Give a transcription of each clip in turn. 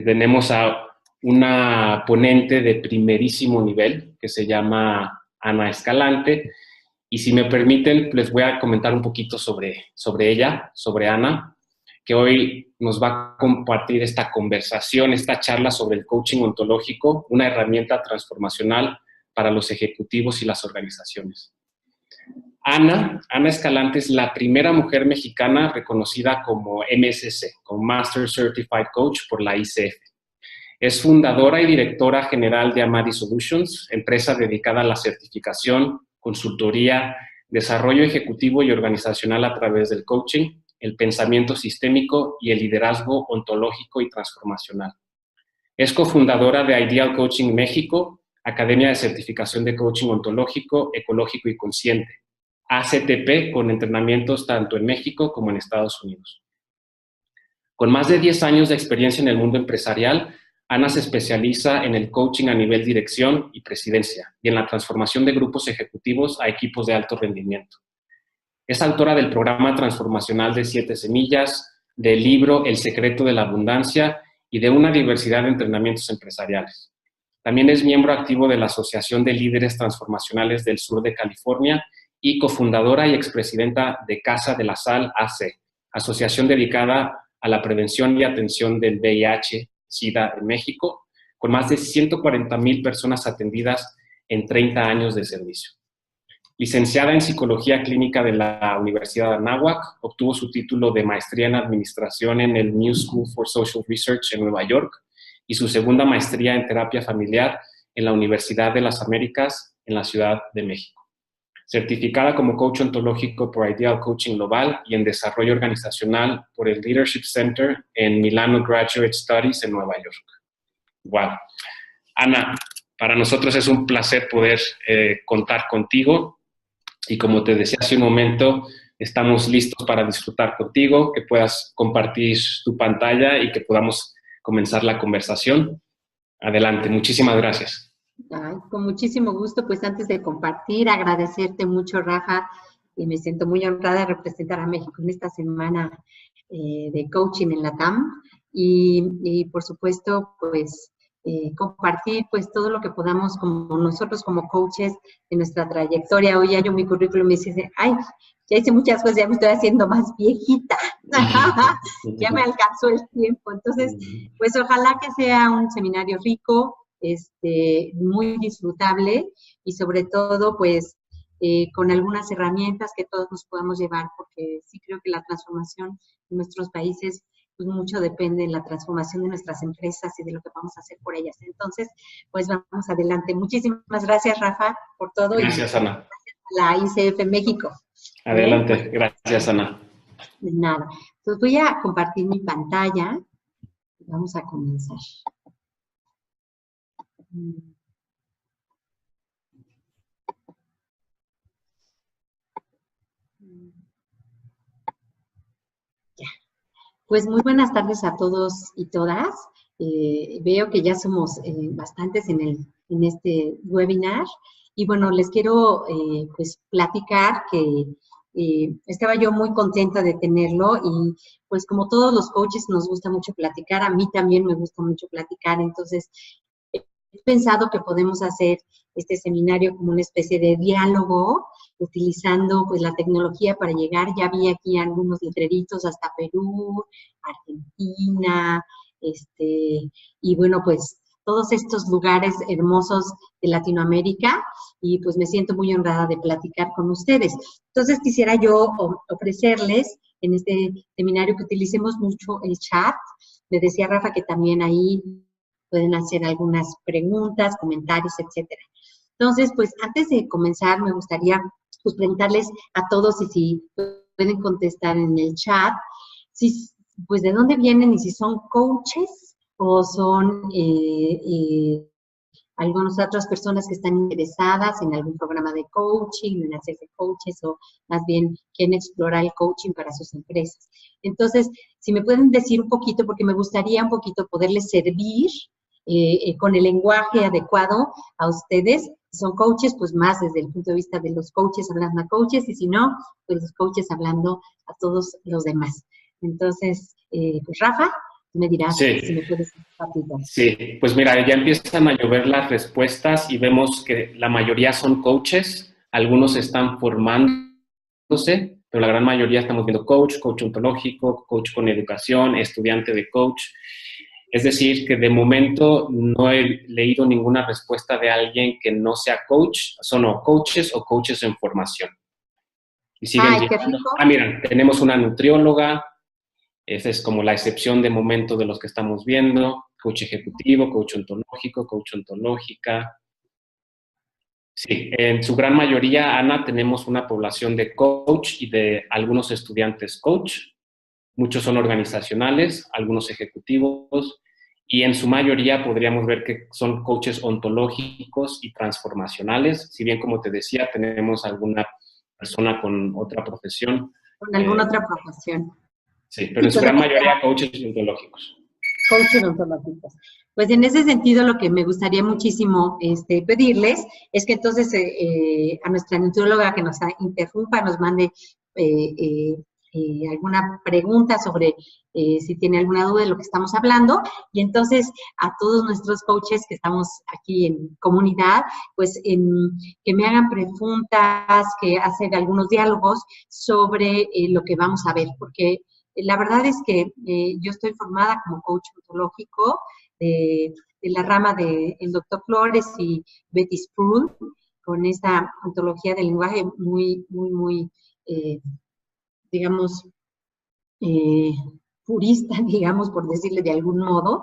Tenemos a una ponente de primerísimo nivel que se llama Ana Escalante, y si me permiten, les voy a comentar un poquito sobre ella, sobre Ana, que hoy nos va a compartir esta conversación, esta charla sobre el coaching ontológico, una herramienta transformacional para los ejecutivos y las organizaciones. Ana Escalante es la primera mujer mexicana reconocida como MSC, como Master Certified Coach por la ICF. Es fundadora y directora general de Amadi Solutions, empresa dedicada a la certificación, consultoría, desarrollo ejecutivo y organizacional a través del coaching, el pensamiento sistémico y el liderazgo ontológico y transformacional. Es cofundadora de Ideal Coaching México, Academia de Certificación de Coaching Ontológico, Ecológico y Consciente, ACTP, con entrenamientos tanto en México como en Estados Unidos. Con más de 10 años de experiencia en el mundo empresarial, Ana se especializa en el coaching a nivel dirección y presidencia y en la transformación de grupos ejecutivos a equipos de alto rendimiento. Es autora del programa transformacional de 7 semillas, del libro El secreto de la abundancia y de una diversidad de entrenamientos empresariales. También es miembro activo de la Asociación de Líderes Transformacionales del Sur de California y cofundadora y expresidenta de Casa de la Sal AC, asociación dedicada a la prevención y atención del VIH/SIDA en México, con más de 140,000 personas atendidas en 30 años de servicio. Licenciada en Psicología Clínica de la Universidad de Anáhuac, obtuvo su título de maestría en Administración en el New School for Social Research en Nueva York y su segunda maestría en Terapia Familiar en la Universidad de las Américas en la Ciudad de México. Certificada como coach ontológico por Ideal Coaching Global y en desarrollo organizacional por el Leadership Center en Milano Graduate Studies en Nueva York. Wow. Ana, para nosotros es un placer poder contar contigo y como te decía hace un momento, estamos listos para disfrutar contigo, que puedas compartir tu pantalla y que podamos comenzar la conversación. Adelante, muchísimas gracias. Ay, con muchísimo gusto, pues antes de compartir, agradecerte mucho, Rafa, y me siento muy honrada de representar a México en esta semana de coaching en la TAM, y por supuesto, pues compartir pues todo lo que podamos como nosotros como coaches en nuestra trayectoria. Hoy ya yo mi currículum me dice, ay, ya hice muchas cosas, ya me estoy haciendo más viejita, ya me alcanzó el tiempo, entonces, pues ojalá que sea un seminario rico, muy disfrutable y sobre todo, pues, con algunas herramientas que todos nos podamos llevar, porque sí creo que la transformación en nuestros países, pues mucho depende de la transformación de nuestras empresas y de lo que vamos a hacer por ellas. Entonces, pues vamos adelante. Muchísimas gracias, Rafa, por todo. Gracias, Ana. Gracias a la ICF México. Adelante, gracias, Ana. De nada. Entonces voy a compartir mi pantalla y vamos a comenzar. Ya. Pues muy buenas tardes a todos y todas. Veo que ya somos bastantes en este webinar y bueno, les quiero pues platicar que estaba yo muy contenta de tenerlo y pues como todos los coaches nos gusta mucho platicar, a mí también me gusta mucho platicar, entonces he pensado que podemos hacer este seminario como una especie de diálogo, utilizando pues la tecnología para llegar. Ya vi aquí algunos letreritos hasta Perú, Argentina, y bueno, pues todos estos lugares hermosos de Latinoamérica, y pues me siento muy honrada de platicar con ustedes. Entonces quisiera yo ofrecerles en este seminario que utilicemos mucho el chat. Me decía Rafa que también ahí pueden hacer algunas preguntas, comentarios, etcétera. Entonces, pues antes de comenzar, me gustaría pues preguntarles a todos y si pueden contestar en el chat, si, pues de dónde vienen y si son coaches o son algunas otras personas que están interesadas en algún programa de coaching, en hacerse coaches o más bien quieren explorar el coaching para sus empresas. Entonces, si me pueden decir un poquito, porque me gustaría un poquito poderles servir con el lenguaje adecuado a ustedes. Son coaches, pues más desde el punto de vista de los coaches hablando a coaches, y si no, pues los coaches hablando a todos los demás. Entonces, pues Rafa, Tú me dirás si Sí, me puedes platicar. sí. Pues mira, ya empiezan a llover las respuestas y vemos que la mayoría son coaches, algunos están formándose, pero la gran mayoría estamos viendo coach, coach ontológico, coach con educación, estudiante de coach. Es decir, que de momento no he leído ninguna respuesta de alguien que no sea coach, son o coaches en formación. Y siguen Ay, qué llegando. rico. Ah, mira, tenemos una nutrióloga, esa es como la excepción de momento de los que estamos viendo, coach ejecutivo, coach ontológico, coach ontológica. Sí, en su gran mayoría, Ana, tenemos una población de coach y de algunos estudiantes coach. Muchos son organizacionales, algunos ejecutivos, y en su mayoría podríamos ver que son coaches ontológicos y transformacionales. Si bien, como te decía, tenemos alguna persona con otra profesión. Con alguna otra profesión. Sí, pero Sí, en su pues gran mayoría coaches ontológicos. coaches ontológicos. Pues en ese sentido, lo que me gustaría muchísimo pedirles es que entonces a nuestra nutrióloga que nos interrumpa, nos mande alguna pregunta sobre si tiene alguna duda de lo que estamos hablando, y entonces a todos nuestros coaches que estamos aquí en comunidad, pues que me hagan preguntas, que hacen algunos diálogos sobre lo que vamos a ver, porque la verdad es que yo estoy formada como coach ontológico de la rama del doctor Flores y Betty Spruill, con esta ontología del lenguaje muy, digamos, eh, purista, digamos, por decirle de algún modo.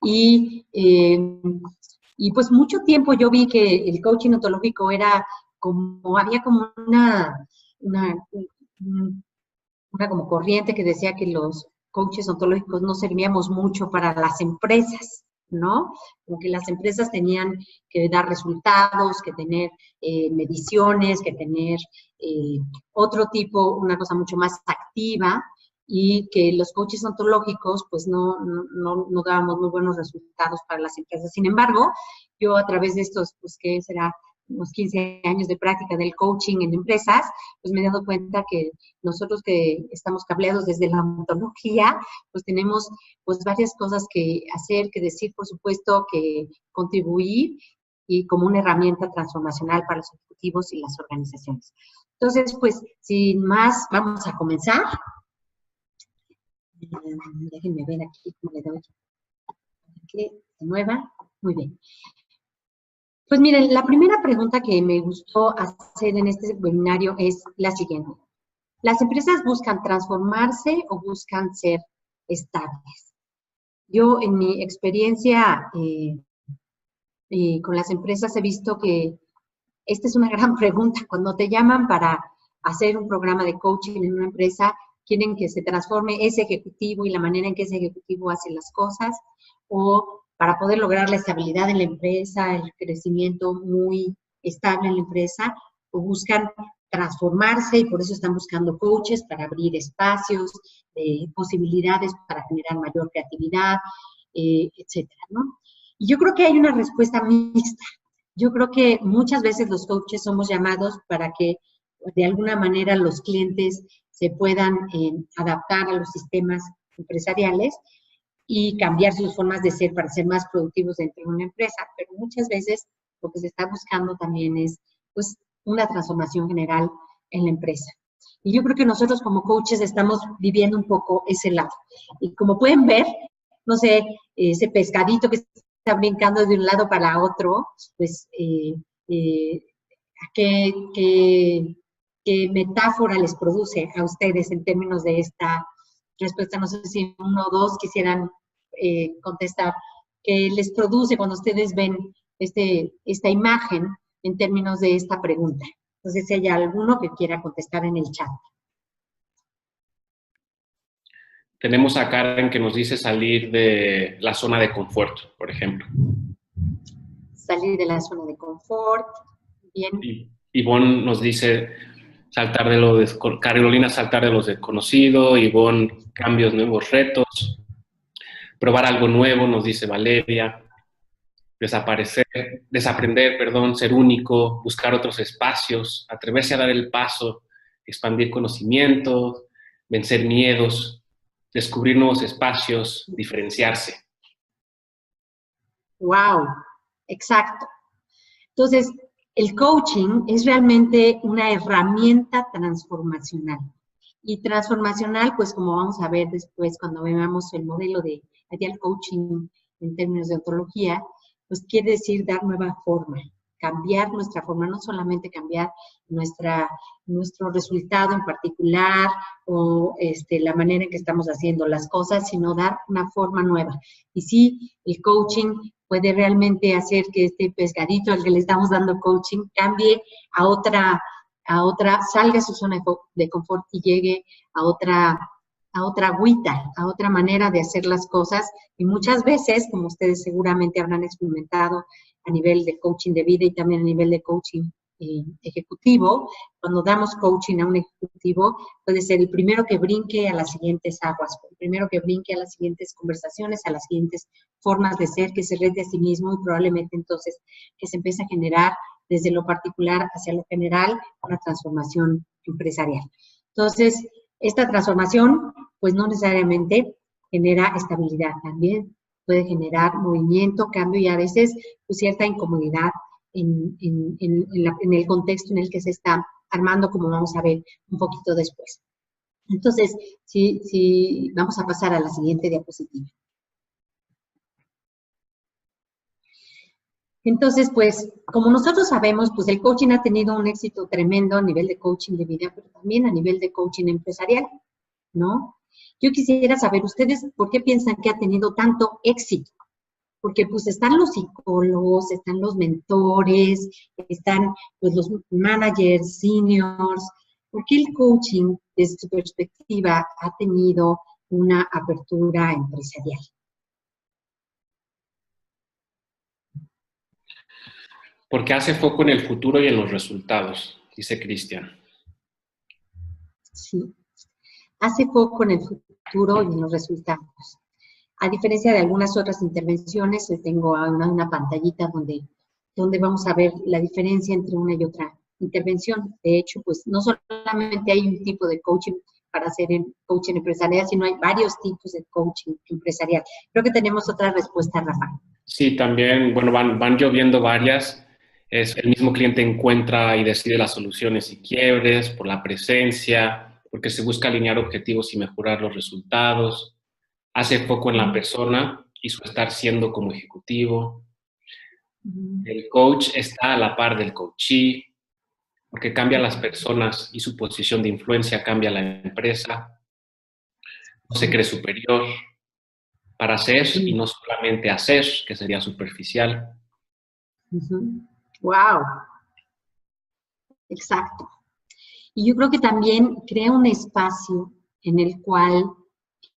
Y, y pues mucho tiempo yo vi que el coaching ontológico era como, había como una como corriente que decía que los coaches ontológicos no servíamos mucho para las empresas, ¿no? Como que las empresas tenían que dar resultados, que tener mediciones, que tener otro tipo, una cosa mucho más activa, y que los coaches ontológicos pues no dábamos muy buenos resultados para las empresas. Sin embargo, yo a través de estos, pues, ¿qué será? Unos 15 años de práctica del coaching en empresas, pues me he dado cuenta que nosotros que estamos cableados desde la ontología, pues tenemos pues varias cosas que hacer, que decir, por supuesto, que contribuir y como una herramienta transformacional para los ejecutivos y las organizaciones. Entonces, pues, sin más, vamos a comenzar. Déjenme ver aquí cómo le doy. Aquí, de nueva. Muy bien. Pues miren, la primera pregunta que me gustó hacer en este webinario es la siguiente. ¿Las empresas buscan transformarse o buscan ser estables? Yo en mi experiencia con las empresas he visto que esta es una gran pregunta. Cuando te llaman para hacer un programa de coaching en una empresa, quieren que se transforme ese ejecutivo y la manera en que ese ejecutivo hace las cosas, o para poder lograr la estabilidad en la empresa, el crecimiento muy estable en la empresa, o buscan transformarse y por eso están buscando coaches para abrir espacios, posibilidades para generar mayor creatividad, etcétera, ¿no? Y yo creo que hay una respuesta mixta. Yo creo que muchas veces los coaches somos llamados para que de alguna manera los clientes se puedan adaptar a los sistemas empresariales y cambiar sus formas de ser para ser más productivos dentro de una empresa, pero muchas veces lo que se está buscando también es pues una transformación general en la empresa. Y yo creo que nosotros como coaches estamos viviendo un poco ese lado. Y como pueden ver, no sé, ese pescadito que está brincando de un lado para otro, pues, ¿qué metáfora les produce a ustedes en términos de esta respuesta? No sé si uno o dos quisieran contestar. ¿Qué les produce cuando ustedes ven esta imagen en términos de esta pregunta? Entonces, si hay alguno que quiera contestar en el chat. Tenemos a Karen que nos dice salir de la zona de confort, por ejemplo. Salir de la zona de confort. Bien. Y Ivonne nos dice saltar de lo Carolina saltar de lo desconocido, Ivonne cambios, nuevos retos, probar algo nuevo, nos dice Valeria, desaprender, perdón, ser único, buscar otros espacios, atreverse a dar el paso, expandir conocimientos, vencer miedos. descubrir nuevos espacios, diferenciarse. Wow, exacto. Entonces, el coaching es realmente una herramienta transformacional. Y transformacional, pues como vamos a ver después cuando veamos el modelo de Agile Coaching en términos de ontología, pues quiere decir dar nueva forma, cambiar nuestra forma, no solamente cambiar nuestro resultado en particular o la manera en que estamos haciendo las cosas, sino dar una forma nueva. Y sí, el coaching puede realmente hacer que este pescadito al que le estamos dando coaching cambie a otra, salga de su zona de confort y llegue a otra agüita, a otra manera de hacer las cosas. Y muchas veces, como ustedes seguramente habrán experimentado a nivel de coaching de vida y también a nivel de coaching ejecutivo, cuando damos coaching a un ejecutivo, puede ser el primero que brinque a las siguientes aguas, el primero que brinque a las siguientes conversaciones, a las siguientes formas de ser, que se rete a sí mismo y probablemente entonces que se empiece a generar desde lo particular hacia lo general una transformación empresarial. Entonces, esta transformación, pues no necesariamente genera estabilidad, también puede generar movimiento, cambio y a veces pues, cierta incomodidad en el contexto en el que se está armando, como vamos a ver un poquito después. Entonces, sí, vamos a pasar a la siguiente diapositiva. Entonces, pues, como nosotros sabemos, pues el coaching ha tenido un éxito tremendo a nivel de coaching de vida, pero también a nivel de coaching empresarial, ¿no? Yo quisiera saber, ¿ustedes por qué piensan que ha tenido tanto éxito? Porque pues están los psicólogos, están los mentores, están pues los managers, seniors. ¿Por qué el coaching, desde su perspectiva, ha tenido una apertura empresarial? Porque hace foco en el futuro y en los resultados, dice Cristian. Sí, hace foco en el futuro y en los resultados. A diferencia de algunas otras intervenciones, tengo una pantallita donde vamos a ver la diferencia entre una y otra intervención. De hecho, pues no solamente hay un tipo de coaching para hacer coaching empresarial, sino hay varios tipos de coaching empresarial. Creo que tenemos otra respuesta, Rafa. Sí, también, bueno, van lloviendo varias. Es el mismo cliente encuentra y decide las soluciones y quiebres por la presencia, porque se busca alinear objetivos y mejorar los resultados. Hace foco en la persona y su estar siendo como ejecutivo. El coach está a la par del coachee, porque cambia a las personas y su posición de influencia cambia a la empresa. No se cree superior para hacer y no solamente hacer, que sería superficial. Wow. Exacto. Y yo creo que también crea un espacio en el cual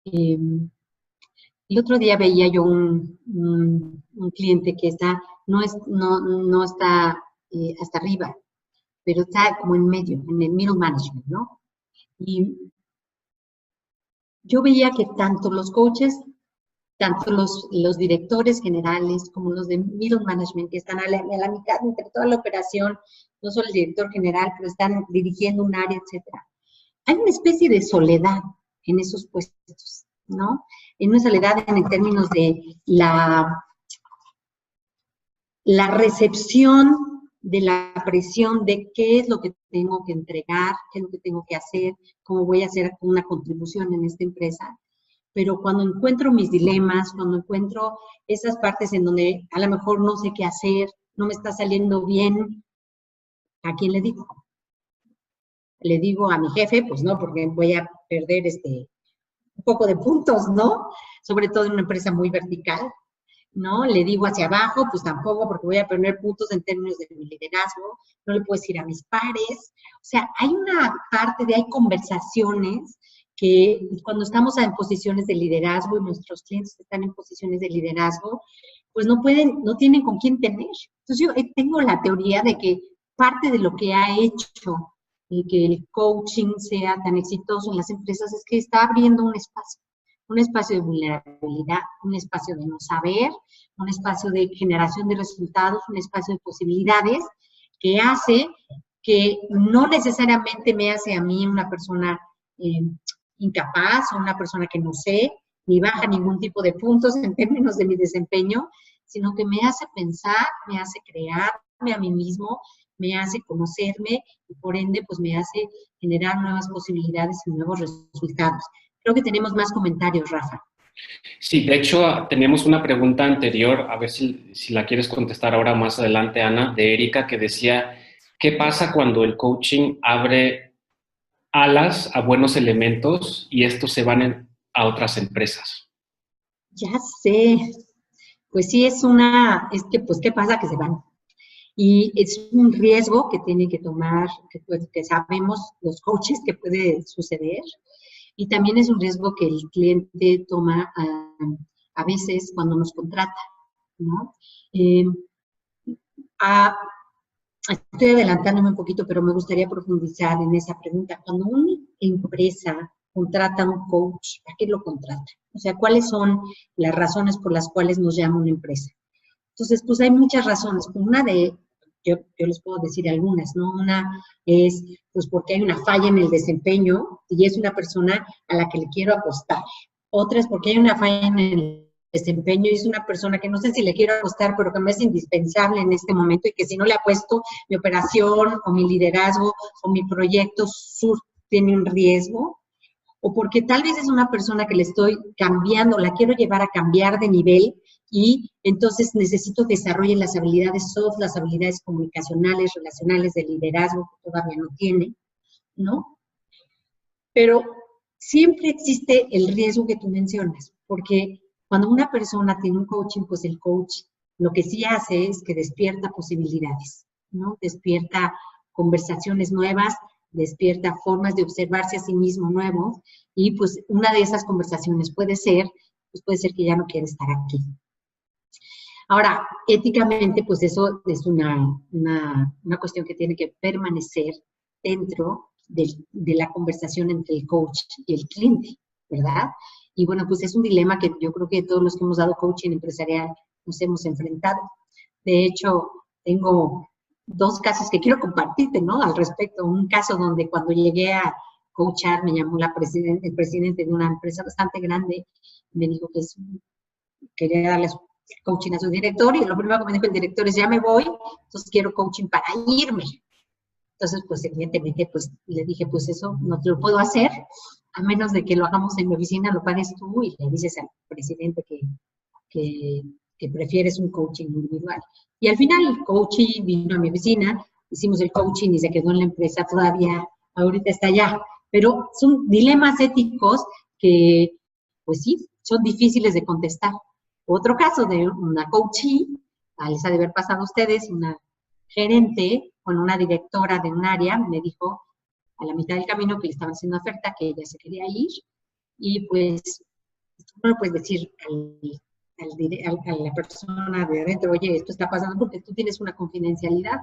el otro día veía yo un cliente que no está hasta arriba, pero está como en medio, en el middle management, ¿no? Y yo veía que tanto los coaches, tanto los directores generales como los de middle management, que están a la mitad entre toda la operación, no solo el director general, pero están dirigiendo un área, etcétera. Hay una especie de soledad en esos puestos, ¿no? En una soledad en términos de la recepción de la presión de qué es lo que tengo que entregar, qué es lo que tengo que hacer, cómo voy a hacer una contribución en esta empresa. Pero cuando encuentro mis dilemas, cuando encuentro esas partes en donde a lo mejor no sé qué hacer, no me está saliendo bien, ¿a quién le digo? Le digo a mi jefe, pues no, porque voy a perder un poco de puntos, ¿no? Sobre todo en una empresa muy vertical, ¿no? Le digo hacia abajo, pues tampoco, porque voy a perder puntos en términos de mi liderazgo, no le puedo decir a mis pares. O sea, hay una parte hay conversaciones que cuando estamos en posiciones de liderazgo y nuestros clientes están en posiciones de liderazgo, pues no tienen con quién tener. Entonces yo tengo la teoría de que parte de lo que ha hecho que el coaching sea tan exitoso en las empresas es que está abriendo un espacio de vulnerabilidad, un espacio de no saber, un espacio de generación de resultados, un espacio de posibilidades que hace que no necesariamente me hace a mí una persona incapaz o una persona que no sé, ni baja ningún tipo de puntos en términos de mi desempeño, sino que me hace pensar, me hace crearme a mí mismo, me hace conocerme y por ende pues me hace generar nuevas posibilidades y nuevos resultados. Creo que tenemos más comentarios, Rafa. Sí, de hecho, teníamos una pregunta anterior, a ver si la quieres contestar ahora más adelante, Ana, de Erika, que decía, ¿qué pasa cuando el coaching abre alas a buenos elementos y estos se van a otras empresas? Ya sé, pues sí es que pues ¿qué pasa? Que se van. Y es un riesgo que tienen que tomar, que sabemos los coaches que puede suceder. Y también es un riesgo que el cliente toma a veces cuando nos contrata, ¿no? Estoy adelantándome un poquito, pero me gustaría profundizar en esa pregunta. Cuando una empresa contrata a un coach, ¿a qué lo contrata? O sea, ¿cuáles son las razones por las cuales nos llama una empresa? Entonces, pues hay muchas razones. Yo les puedo decir algunas, ¿no? Una es, pues, porque hay una falla en el desempeño y es una persona a la que le quiero apostar. Otra es porque hay una falla en el desempeño y es una persona que no sé si le quiero apostar, pero que me es indispensable en este momento y que si no le apuesto, mi operación o mi liderazgo o mi proyecto tiene un riesgo. O porque tal vez es una persona que le estoy cambiando, la quiero llevar a cambiar de nivel y entonces necesito desarrollar las habilidades soft, las habilidades comunicacionales, relacionales, de liderazgo que todavía no tiene, ¿no? Pero siempre existe el riesgo que tú mencionas, porque cuando una persona tiene un coaching, pues el coach lo que sí hace es que despierta posibilidades, ¿no? Despierta conversaciones nuevas, despierta formas de observarse a sí mismo nuevos y pues una de esas conversaciones puede ser que ya no quiere estar aquí. Ahora, éticamente, pues eso es una cuestión que tiene que permanecer dentro de la conversación entre el coach y el cliente, ¿verdad? Y bueno, pues es un dilema que yo creo que todos los que hemos dado coaching empresarial nos hemos enfrentado. De hecho, tengo dos casos que quiero compartirte, ¿no? Al respecto. Un caso donde cuando llegué a coachar me llamó el presidente de una empresa bastante grande, me dijo que quería darles coaching a su director y lo primero que me dijo el director es, ya me voy, entonces quiero coaching para irme. Entonces, pues evidentemente, pues le dije, pues eso no te lo puedo hacer, a menos de que lo hagamos en mi oficina, lo pagues tú y le dices al presidente que prefieres un coaching individual. Y al final el coaching vino a mi oficina, hicimos el coaching y se quedó en la empresa todavía, ahorita está allá. Pero son dilemas éticos que, pues sí, son difíciles de contestar. Otro caso de una coachee, les ha de haber pasado a ustedes, una gerente, bueno, una directora de un área, me dijo a la mitad del camino que le estaban haciendo oferta, que ella se quería ir, y pues, no le puedes decir a la persona de adentro, oye, esto está pasando porque tú tienes una confidencialidad.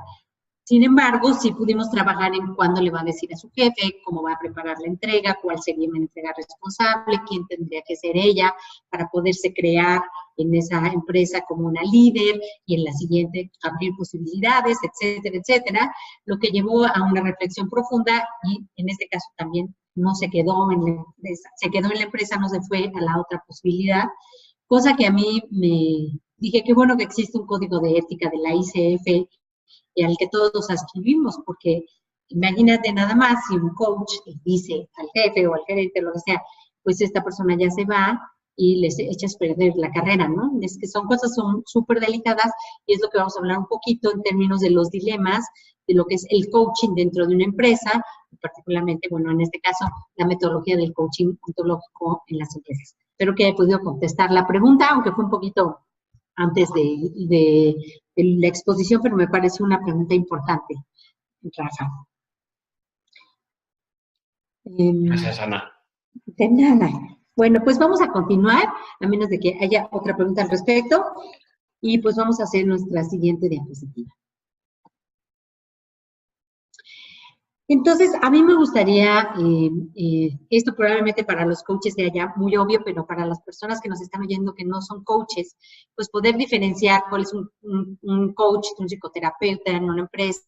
Sin embargo, sí pudimos trabajar en cuándo le va a decir a su jefe, cómo va a preparar la entrega, cuál sería una entrega responsable, quién tendría que ser ella para poderse crear en esa empresa como una líder y en la siguiente abrir posibilidades, etcétera, etcétera, lo que llevó a una reflexión profunda y en este caso también no se quedó en la empresa, se quedó en la empresa, no se fue a la otra posibilidad, cosa que a mí me dije, qué bueno que existe un código de ética de la ICF y al que todos adscribimos, porque imagínate nada más si un coach dice al jefe o al gerente, lo que sea, pues esta persona ya se va y les echas a perder la carrera, ¿no? Es que son cosas súper delicadas y es lo que vamos a hablar un poquito en términos de los dilemas de lo que es el coaching dentro de una empresa, particularmente, bueno, en este caso, la metodología del coaching ontológico en las empresas. Espero que haya podido contestar la pregunta, aunque fue un poquito antes de la exposición, pero me parece una pregunta importante, Rafa. Gracias, Ana. De nada. Bueno, pues vamos a continuar, a menos de que haya otra pregunta al respecto, y pues vamos a hacer nuestra siguiente diapositiva. Entonces, a mí me gustaría, esto probablemente para los coaches sea ya muy obvio, pero para las personas que nos están oyendo que no son coaches, pues poder diferenciar cuál es un coach, de un psicoterapeuta en una empresa,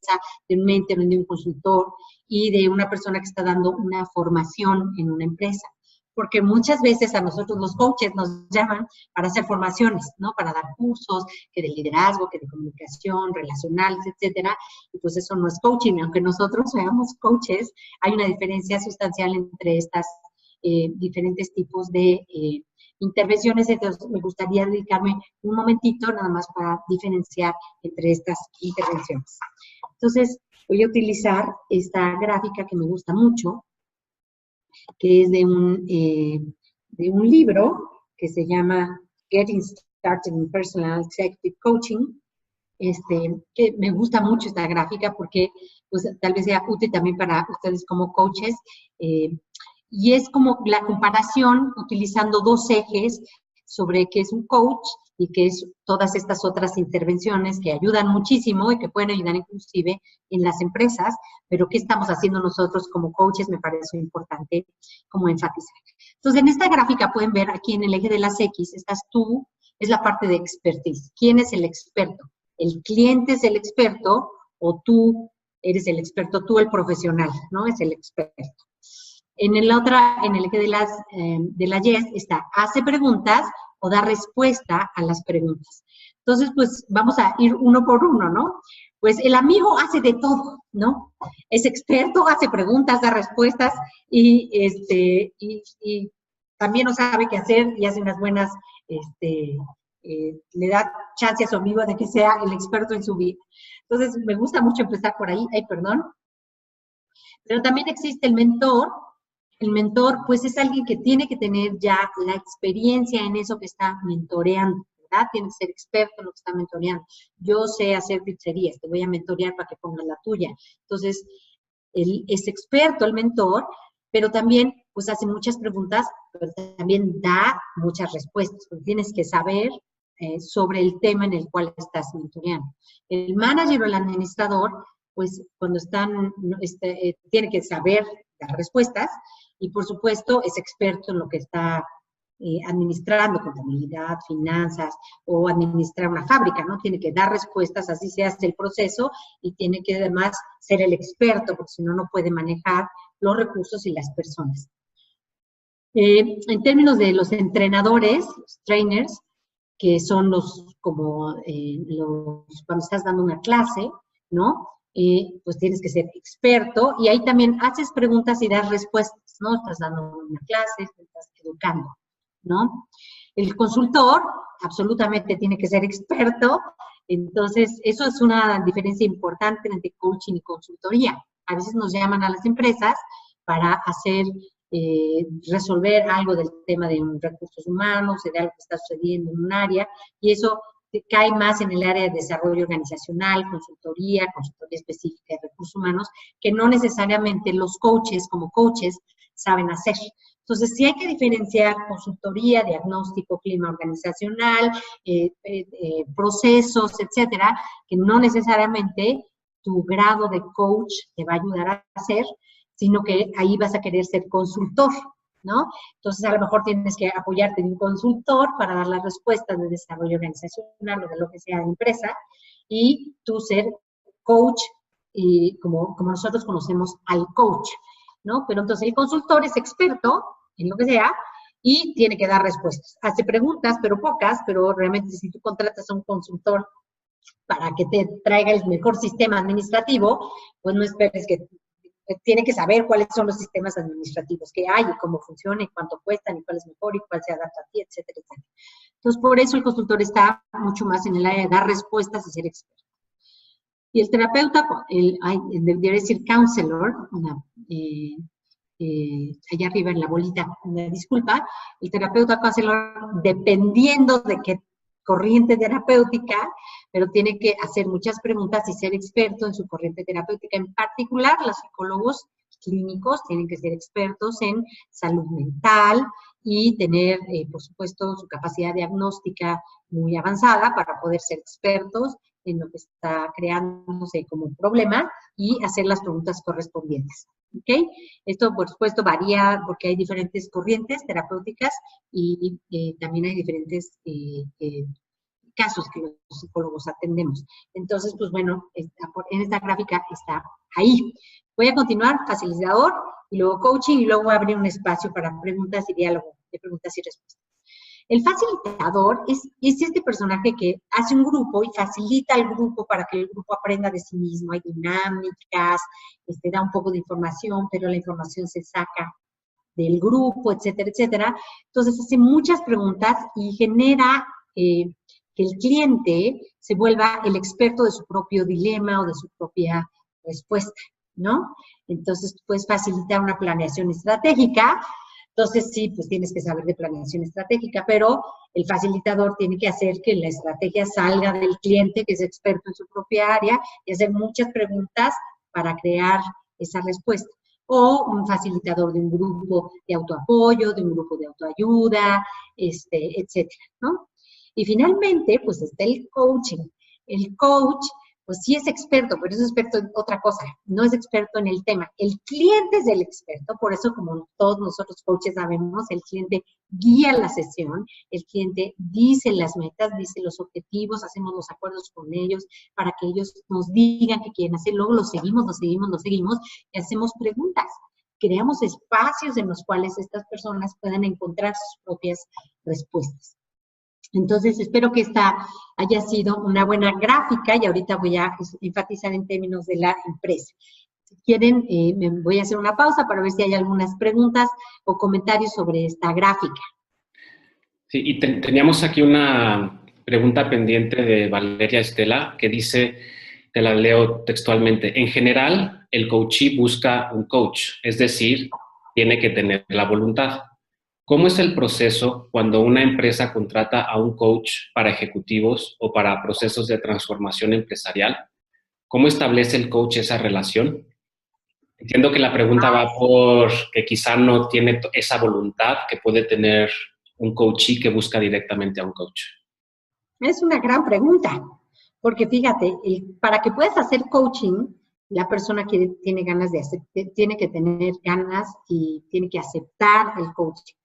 de un mentor, de un consultor y de una persona que está dando una formación en una empresa. porque muchas veces a nosotros los coaches nos llaman para hacer formaciones, ¿no? Para dar cursos, que de liderazgo, que de comunicación, relacionales, etcétera, y pues eso no es coaching, aunque nosotros seamos coaches, hay una diferencia sustancial entre estas diferentes tipos de intervenciones, entonces me gustaría dedicarme un momentito nada más para diferenciar entre estas intervenciones. Entonces, voy a utilizar esta gráfica que me gusta mucho, que es de un libro que se llama Getting Started in Personal Executive Coaching, que me gusta mucho esta gráfica porque pues, tal vez sea útil también para ustedes como coaches, y es como la comparación utilizando dos ejes sobre qué es un coach y qué es todas estas otras intervenciones que ayudan muchísimo y que pueden ayudar inclusive en las empresas, pero qué estamos haciendo nosotros como coaches me parece importante como enfatizar. Entonces, en esta gráfica pueden ver aquí en el eje de las X, estás tú, es la parte de expertise. ¿Quién es el experto? ¿El cliente es el experto o tú eres el experto, tú el profesional, ¿no? Es el experto. En el eje de las Y está, hace preguntas o da respuesta a las preguntas. Entonces, pues, vamos a ir uno por uno, ¿no? Pues, el amigo hace de todo, ¿no? Es experto, hace preguntas, da respuestas y también no sabe qué hacer y hace unas buenas, le da chance a su amigo de que sea el experto en su vida. Entonces, me gusta mucho empezar por ahí, perdón. Pero también existe el mentor. El mentor, pues, es alguien que tiene que tener ya la experiencia en eso que está mentoreando, ¿verdad? Tiene que ser experto en lo que está mentoreando. Yo sé hacer pizzerías, te voy a mentorear para que pongas la tuya. Entonces, él es experto, el mentor, pero también, pues, hace muchas preguntas, pero también da muchas respuestas, porque tienes que saber sobre el tema en el cual estás mentoreando. El manager o el administrador, pues, cuando tiene que saber dar respuestas, y por supuesto es experto en lo que está administrando, contabilidad, finanzas, o administrar una fábrica, ¿no? Tiene que dar respuestas, así se hace el proceso, y tiene que además ser el experto, porque si no, no puede manejar los recursos y las personas. En términos de los entrenadores, los trainers, que son cuando estás dando una clase, ¿no? Pues tienes que ser experto y ahí también haces preguntas y das respuestas, ¿no? Estás dando una clase, estás educando, ¿no? El consultor absolutamente tiene que ser experto, entonces eso es una diferencia importante entre coaching y consultoría. A veces nos llaman a las empresas para resolver algo del tema de recursos humanos, de algo que está sucediendo en un área, y eso cae más en el área de desarrollo organizacional, consultoría específica de recursos humanos, que no necesariamente los coaches, como coaches, saben hacer. Entonces, sí hay que diferenciar consultoría, diagnóstico, clima organizacional, procesos, etcétera, que no necesariamente tu grado de coach te va a ayudar a hacer, sino que ahí vas a querer ser consultor, ¿no? Entonces, a lo mejor tienes que apoyarte en un consultor para dar las respuestas de desarrollo organizacional o de lo que sea de empresa, y tú ser coach, y como nosotros conocemos al coach, ¿no? Pero entonces el consultor es experto en lo que sea y tiene que dar respuestas. Hace preguntas, pero pocas, pero realmente si tú contratas a un consultor para que te traiga el mejor sistema administrativo, pues no esperes que tiene que saber cuáles son los sistemas administrativos que hay y cómo funcionan y cuánto cuestan y cuál es mejor y cuál se adapta a ti, etcétera, etcétera. Entonces, por eso el consultor está mucho más en el área de dar respuestas y ser experto. Y el terapeuta, debería decir counselor, allá arriba en la bolita, me disculpa, el terapeuta counselor, dependiendo de qué corriente terapéutica, pero tiene que hacer muchas preguntas y ser experto en su corriente terapéutica. En particular, los psicólogos clínicos tienen que ser expertos en salud mental y tener, por supuesto, su capacidad diagnóstica muy avanzada para poder ser expertos en lo que está creándose como un problema y hacer las preguntas correspondientes. ¿Ok? Esto, por supuesto, varía porque hay diferentes corrientes terapéuticas y también hay diferentes casos que los psicólogos atendemos. Entonces, pues bueno, en esta gráfica está ahí. Voy a continuar, facilitador, y luego coaching, y luego voy a abrir un espacio para preguntas y diálogo, de preguntas y respuestas. El facilitador es este personaje que hace un grupo y facilita al grupo para que el grupo aprenda de sí mismo. Hay dinámicas, da un poco de información, pero la información se saca del grupo, etcétera, etcétera. Entonces hace muchas preguntas y genera que el cliente se vuelva el experto de su propio dilema o de su propia respuesta, ¿no? Entonces, puedes facilitar una planeación estratégica. Entonces, sí, pues tienes que saber de planeación estratégica, pero el facilitador tiene que hacer que la estrategia salga del cliente, que es experto en su propia área, y hacer muchas preguntas para crear esa respuesta. O un facilitador de un grupo de autoapoyo, de un grupo de autoayuda, etcétera, ¿no? Y finalmente, pues está el coaching. El coach, pues sí es experto, pero es experto en otra cosa, no es experto en el tema. El cliente es el experto, por eso como todos nosotros coaches sabemos, el cliente guía la sesión, el cliente dice las metas, dice los objetivos, hacemos los acuerdos con ellos para que ellos nos digan qué quieren hacer, luego los seguimos y hacemos preguntas. Creamos espacios en los cuales estas personas puedan encontrar sus propias respuestas. Entonces, espero que esta haya sido una buena gráfica y ahorita voy a enfatizar en términos de la empresa. Si quieren, me voy a hacer una pausa para ver si hay algunas preguntas o comentarios sobre esta gráfica. Sí, y teníamos aquí una pregunta pendiente de Valeria Estela que dice, te la leo textualmente, en general, el coachee busca un coach, es decir, tiene que tener la voluntad. ¿Cómo es el proceso cuando una empresa contrata a un coach para ejecutivos o para procesos de transformación empresarial? ¿Cómo establece el coach esa relación? Entiendo que la pregunta va por que quizá no tiene esa voluntad que puede tener un coachee que busca directamente a un coach. Es una gran pregunta, porque fíjate, para que puedas hacer coaching, la persona tiene ganas de hacer, tiene que tener ganas y tiene que aceptar el coaching.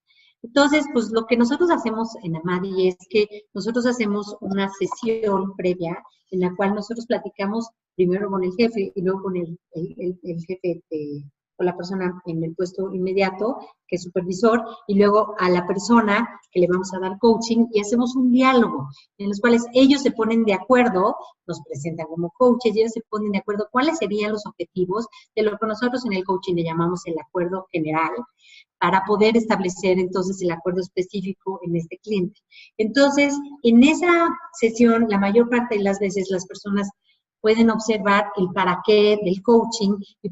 Entonces, pues lo que nosotros hacemos en Amadi es que nosotros hacemos una sesión previa en la cual nosotros platicamos primero con el jefe y luego con el jefe o la persona en el puesto inmediato, que es supervisor, y luego a la persona que le vamos a dar coaching y hacemos un diálogo en los cuales ellos se ponen de acuerdo, nos presentan como coaches y ellos se ponen de acuerdo cuáles serían los objetivos de lo que nosotros en el coaching le llamamos el acuerdo general, para poder establecer entonces el acuerdo específico en este cliente. Entonces, en esa sesión, la mayor parte de las veces las personas pueden observar el para qué del coaching y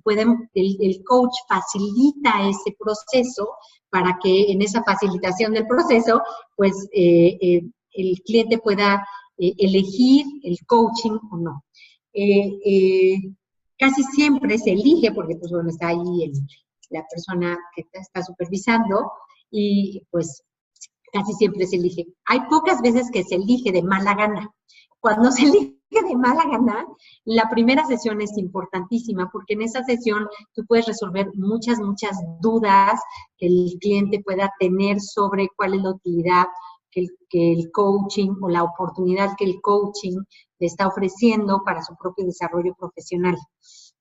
el coach facilita ese proceso para que en esa facilitación del proceso, pues el cliente pueda elegir el coaching o no. Casi siempre se elige, porque pues bueno, está ahí la persona que está supervisando y pues casi siempre se elige. Hay pocas veces que se elige de mala gana. Cuando se elige de mala gana, la primera sesión es importantísima porque en esa sesión tú puedes resolver muchas dudas que el cliente pueda tener sobre cuál es la utilidad que el coaching o la oportunidad que el coaching le está ofreciendo para su propio desarrollo profesional,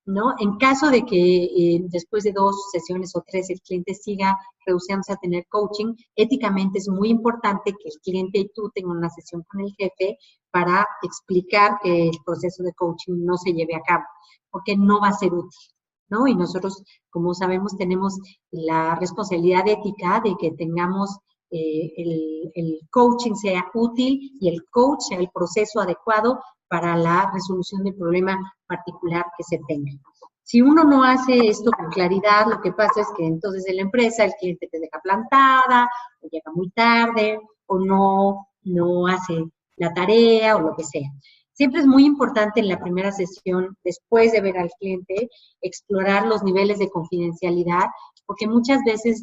¿no? En caso de que después de 2 sesiones o 3 el cliente siga rehusándose a tener coaching, éticamente es muy importante que el cliente y tú tengan una sesión con el jefe para explicar que el proceso de coaching no se lleve a cabo, porque no va a ser útil, ¿no? Y nosotros, como sabemos, tenemos la responsabilidad ética de que tengamos el coaching sea útil y el coach sea el proceso adecuado para la resolución del problema particular que se tenga. Si uno no hace esto con claridad, lo que pasa es que entonces en la empresa el cliente te deja plantada, o llega muy tarde, o no hace la tarea, o lo que sea. Siempre es muy importante en la primera sesión, después de ver al cliente, explorar los niveles de confidencialidad, porque muchas veces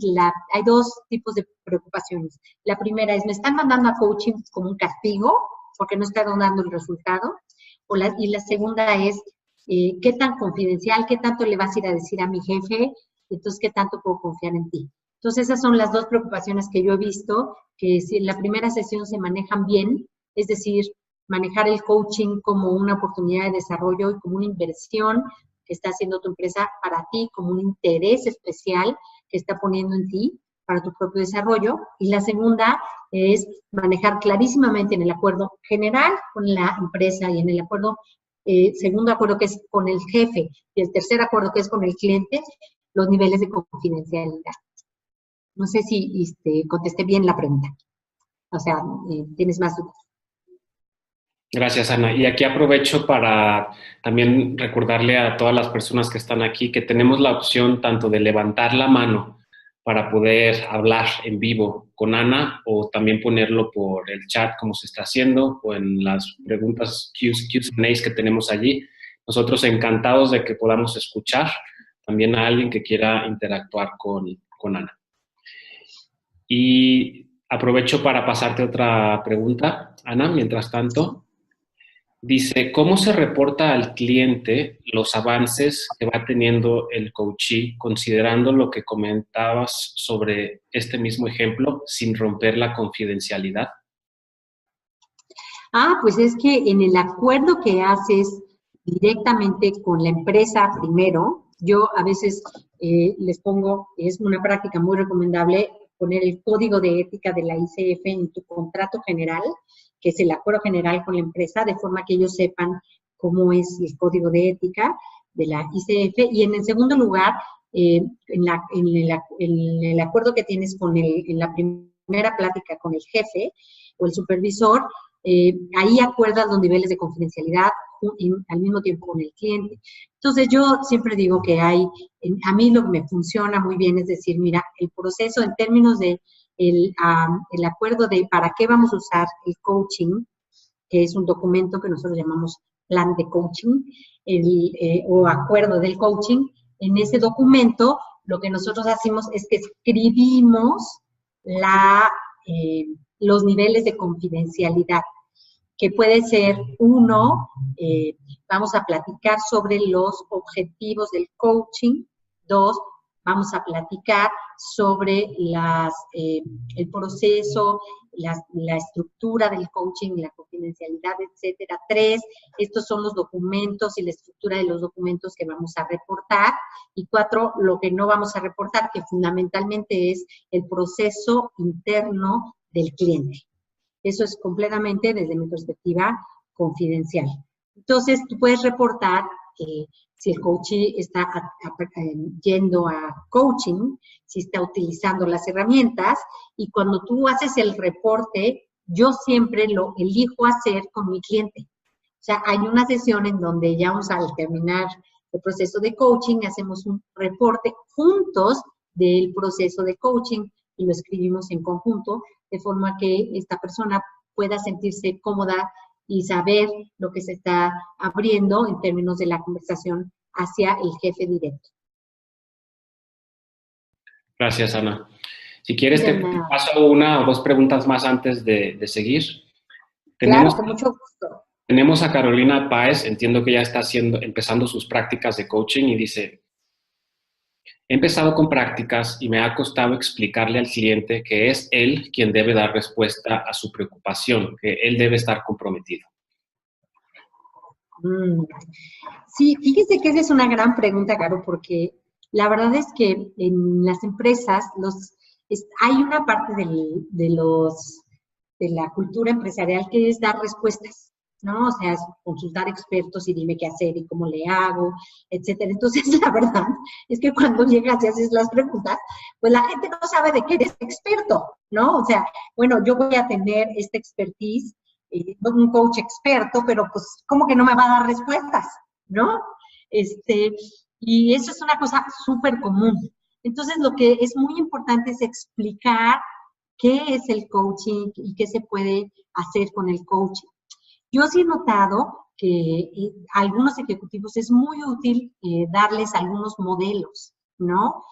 hay 2 tipos de preocupaciones. La primera es, ¿me están mandando a coaching como un castigo? Porque no está dando el resultado. Y la segunda es, ¿qué tan confidencial, qué tanto le vas a ir a decir a mi jefe? Entonces, ¿qué tanto puedo confiar en ti? Entonces, esas son las 2 preocupaciones que yo he visto, que si en la primera sesión se manejan bien, es decir, manejar el coaching como una oportunidad de desarrollo y como una inversión que está haciendo tu empresa para ti, como un interés especial que está poniendo en ti para tu propio desarrollo. Y la segunda es manejar clarísimamente en el acuerdo general con la empresa y en el acuerdo, segundo acuerdo que es con el jefe y el tercer acuerdo que es con el cliente, los niveles de confidencialidad. No sé si contesté bien la pregunta. O sea, ¿tienes más dudas? Gracias, Ana. Y aquí aprovecho para también recordarle a todas las personas que están aquí que tenemos la opción tanto de levantar la mano para poder hablar en vivo con Ana o también ponerlo por el chat como se está haciendo o en las preguntas Q&As que tenemos allí. Nosotros encantados de que podamos escuchar también a alguien que quiera interactuar con Ana. Y aprovecho para pasarte otra pregunta, Ana, mientras tanto. Dice, ¿cómo se reporta al cliente los avances que va teniendo el coachee, considerando lo que comentabas sobre este mismo ejemplo, sin romper la confidencialidad? Pues es que en el acuerdo que haces directamente con la empresa primero, yo a veces les pongo, es una práctica muy recomendable, poner el código de ética de la ICF en tu contrato general, que es el acuerdo general con la empresa, de forma que ellos sepan cómo es el código de ética de la ICF. Y en el segundo lugar, en el acuerdo que tienes en la primera plática con el jefe o el supervisor, ahí acuerdas los niveles de confidencialidad al mismo tiempo con el cliente. Entonces, yo siempre digo que a mí lo que me funciona muy bien es decir, mira, el proceso en términos de el acuerdo de para qué vamos a usar el coaching, que es un documento que nosotros llamamos plan de coaching, o acuerdo del coaching. En ese documento, lo que nosotros hacemos es que escribimos los niveles de confidencialidad, que puede ser uno, vamos a platicar sobre los objetivos del coaching. Dos, vamos a platicar sobre el proceso, la estructura del coaching, la confidencialidad, etcétera. Tres, estos son los documentos y la estructura de los documentos que vamos a reportar. Y cuatro, lo que no vamos a reportar, que fundamentalmente es el proceso interno del cliente. Eso es completamente, desde mi perspectiva, confidencial. Entonces, tú puedes reportar si el coachee está yendo a coaching, si está utilizando las herramientas, y cuando tú haces el reporte, yo siempre lo elijo hacer con mi cliente. O sea, hay una sesión en donde ya vamos a terminar el proceso de coaching, hacemos un reporte juntos del proceso de coaching y lo escribimos en conjunto, de forma que esta persona pueda sentirse cómoda y saber lo que se está abriendo en términos de la conversación hacia el jefe directo. Gracias, Ana. Si quieres, te paso una o dos preguntas más antes de seguir. Claro, con mucho gusto. Tenemos a Carolina Páez, entiendo que ya está empezando sus prácticas de coaching y dice, he empezado con prácticas y me ha costado explicarle al cliente que es él quien debe dar respuesta a su preocupación, que él debe estar comprometido. Sí, fíjese que esa es una gran pregunta, Caro, porque la verdad es que en las empresas hay una parte de la cultura empresarial que es dar respuestas, ¿no? O sea, consultar expertos y dime qué hacer y cómo le hago, etcétera. Entonces, la verdad es que cuando llegas y haces las preguntas, pues la gente no sabe de qué eres experto, ¿no? O sea, bueno, yo voy a tener esta expertise, un coach experto, pero pues, ¿cómo que no me va a dar respuestas, no? Y eso es una cosa súper común. Entonces, lo que es muy importante es explicar qué es el coaching y qué se puede hacer con el coaching. Yo sí he notado que a algunos ejecutivos es muy útil darles algunos modelos, ¿no?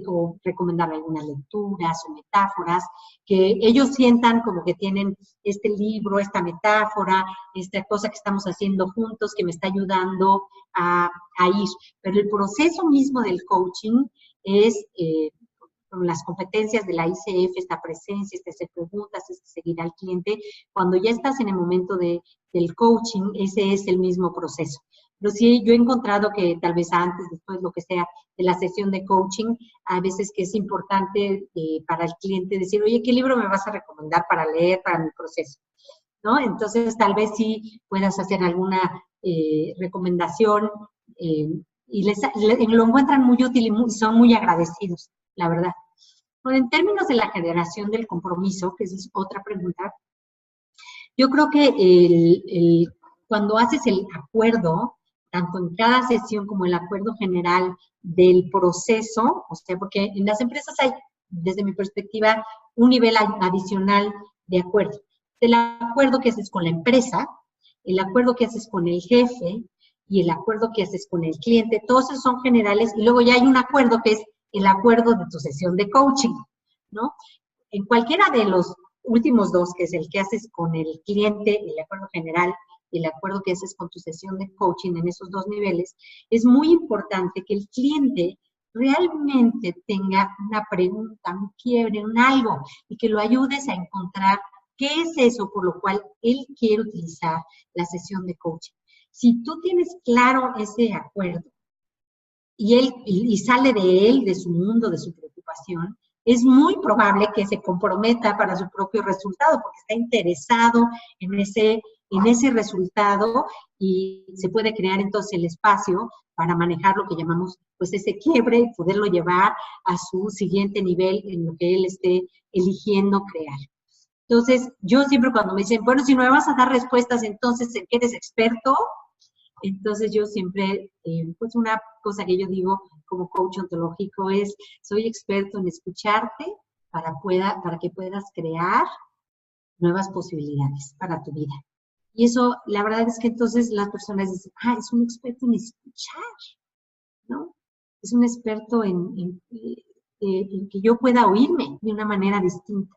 O recomendar algunas lecturas o metáforas, que ellos sientan como que tienen este libro, esta metáfora, esta cosa que estamos haciendo juntos que me está ayudando a ir. Pero el proceso mismo del coaching es las competencias de la ICF, esta presencia, este hacer preguntas, este seguir al cliente. Cuando ya estás en el momento del coaching, ese es el mismo proceso. Pero sí, yo he encontrado que tal vez antes, después, lo que sea, de la sesión de coaching, a veces que es importante para el cliente decir, oye, ¿qué libro me vas a recomendar para leer para mi proceso? ¿No? Entonces, tal vez sí puedas hacer alguna recomendación y lo encuentran muy útil y son muy agradecidos, la verdad. Bueno, en términos de la generación del compromiso, que esa es otra pregunta, yo creo que cuando haces el acuerdo, tanto en cada sesión como el acuerdo general del proceso, o sea, porque en las empresas hay, desde mi perspectiva, un nivel adicional de acuerdo. El acuerdo que haces con la empresa, el acuerdo que haces con el jefe y el acuerdo que haces con el cliente, todos esos son generales, y luego ya hay un acuerdo que es el acuerdo de tu sesión de coaching, ¿no? En cualquiera de los últimos dos, que es el que haces con el cliente, el acuerdo general, y el acuerdo que haces con tu sesión de coaching en esos dos niveles, es muy importante que el cliente realmente tenga una pregunta, un quiebre, un algo, y que lo ayudes a encontrar qué es eso por lo cual él quiere utilizar la sesión de coaching. Si tú tienes claro ese acuerdo y sale de él, de su mundo, de su preocupación, es muy probable que se comprometa para su propio resultado, porque está interesado en ese resultado, y se puede crear entonces el espacio para manejar lo que llamamos pues ese quiebre y poderlo llevar a su siguiente nivel en lo que él esté eligiendo crear. Entonces, yo siempre cuando me dicen, bueno, si no me vas a dar respuestas, entonces, ¿en qué eres experto? Entonces, yo siempre, pues una cosa que yo digo como coach ontológico es, soy experto en escucharte para que puedas crear nuevas posibilidades para tu vida. Y eso, la verdad es que entonces las personas dicen, es un experto en escuchar, ¿no? Es un experto en que yo pueda oírme de una manera distinta.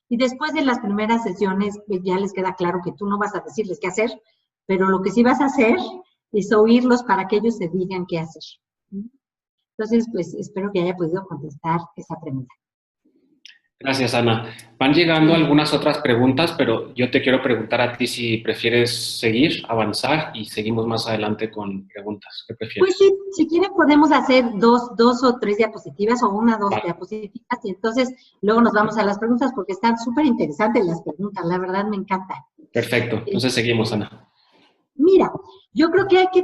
Y después de las primeras sesiones, pues ya les queda claro que tú no vas a decirles qué hacer, pero lo que sí vas a hacer es oírlos para que ellos se digan qué hacer. Entonces, pues espero que haya podido contestar esa pregunta. Gracias, Ana. Van llegando algunas otras preguntas, pero yo te quiero preguntar a ti si prefieres seguir, avanzar y seguimos más adelante con preguntas. ¿Qué prefieres? Pues sí, si quieren podemos hacer dos o tres diapositivas o dos diapositivas, y entonces luego nos vamos a las preguntas porque están súper interesantes las preguntas, la verdad me encanta. Perfecto, entonces seguimos, Ana. Mira, yo creo que hay que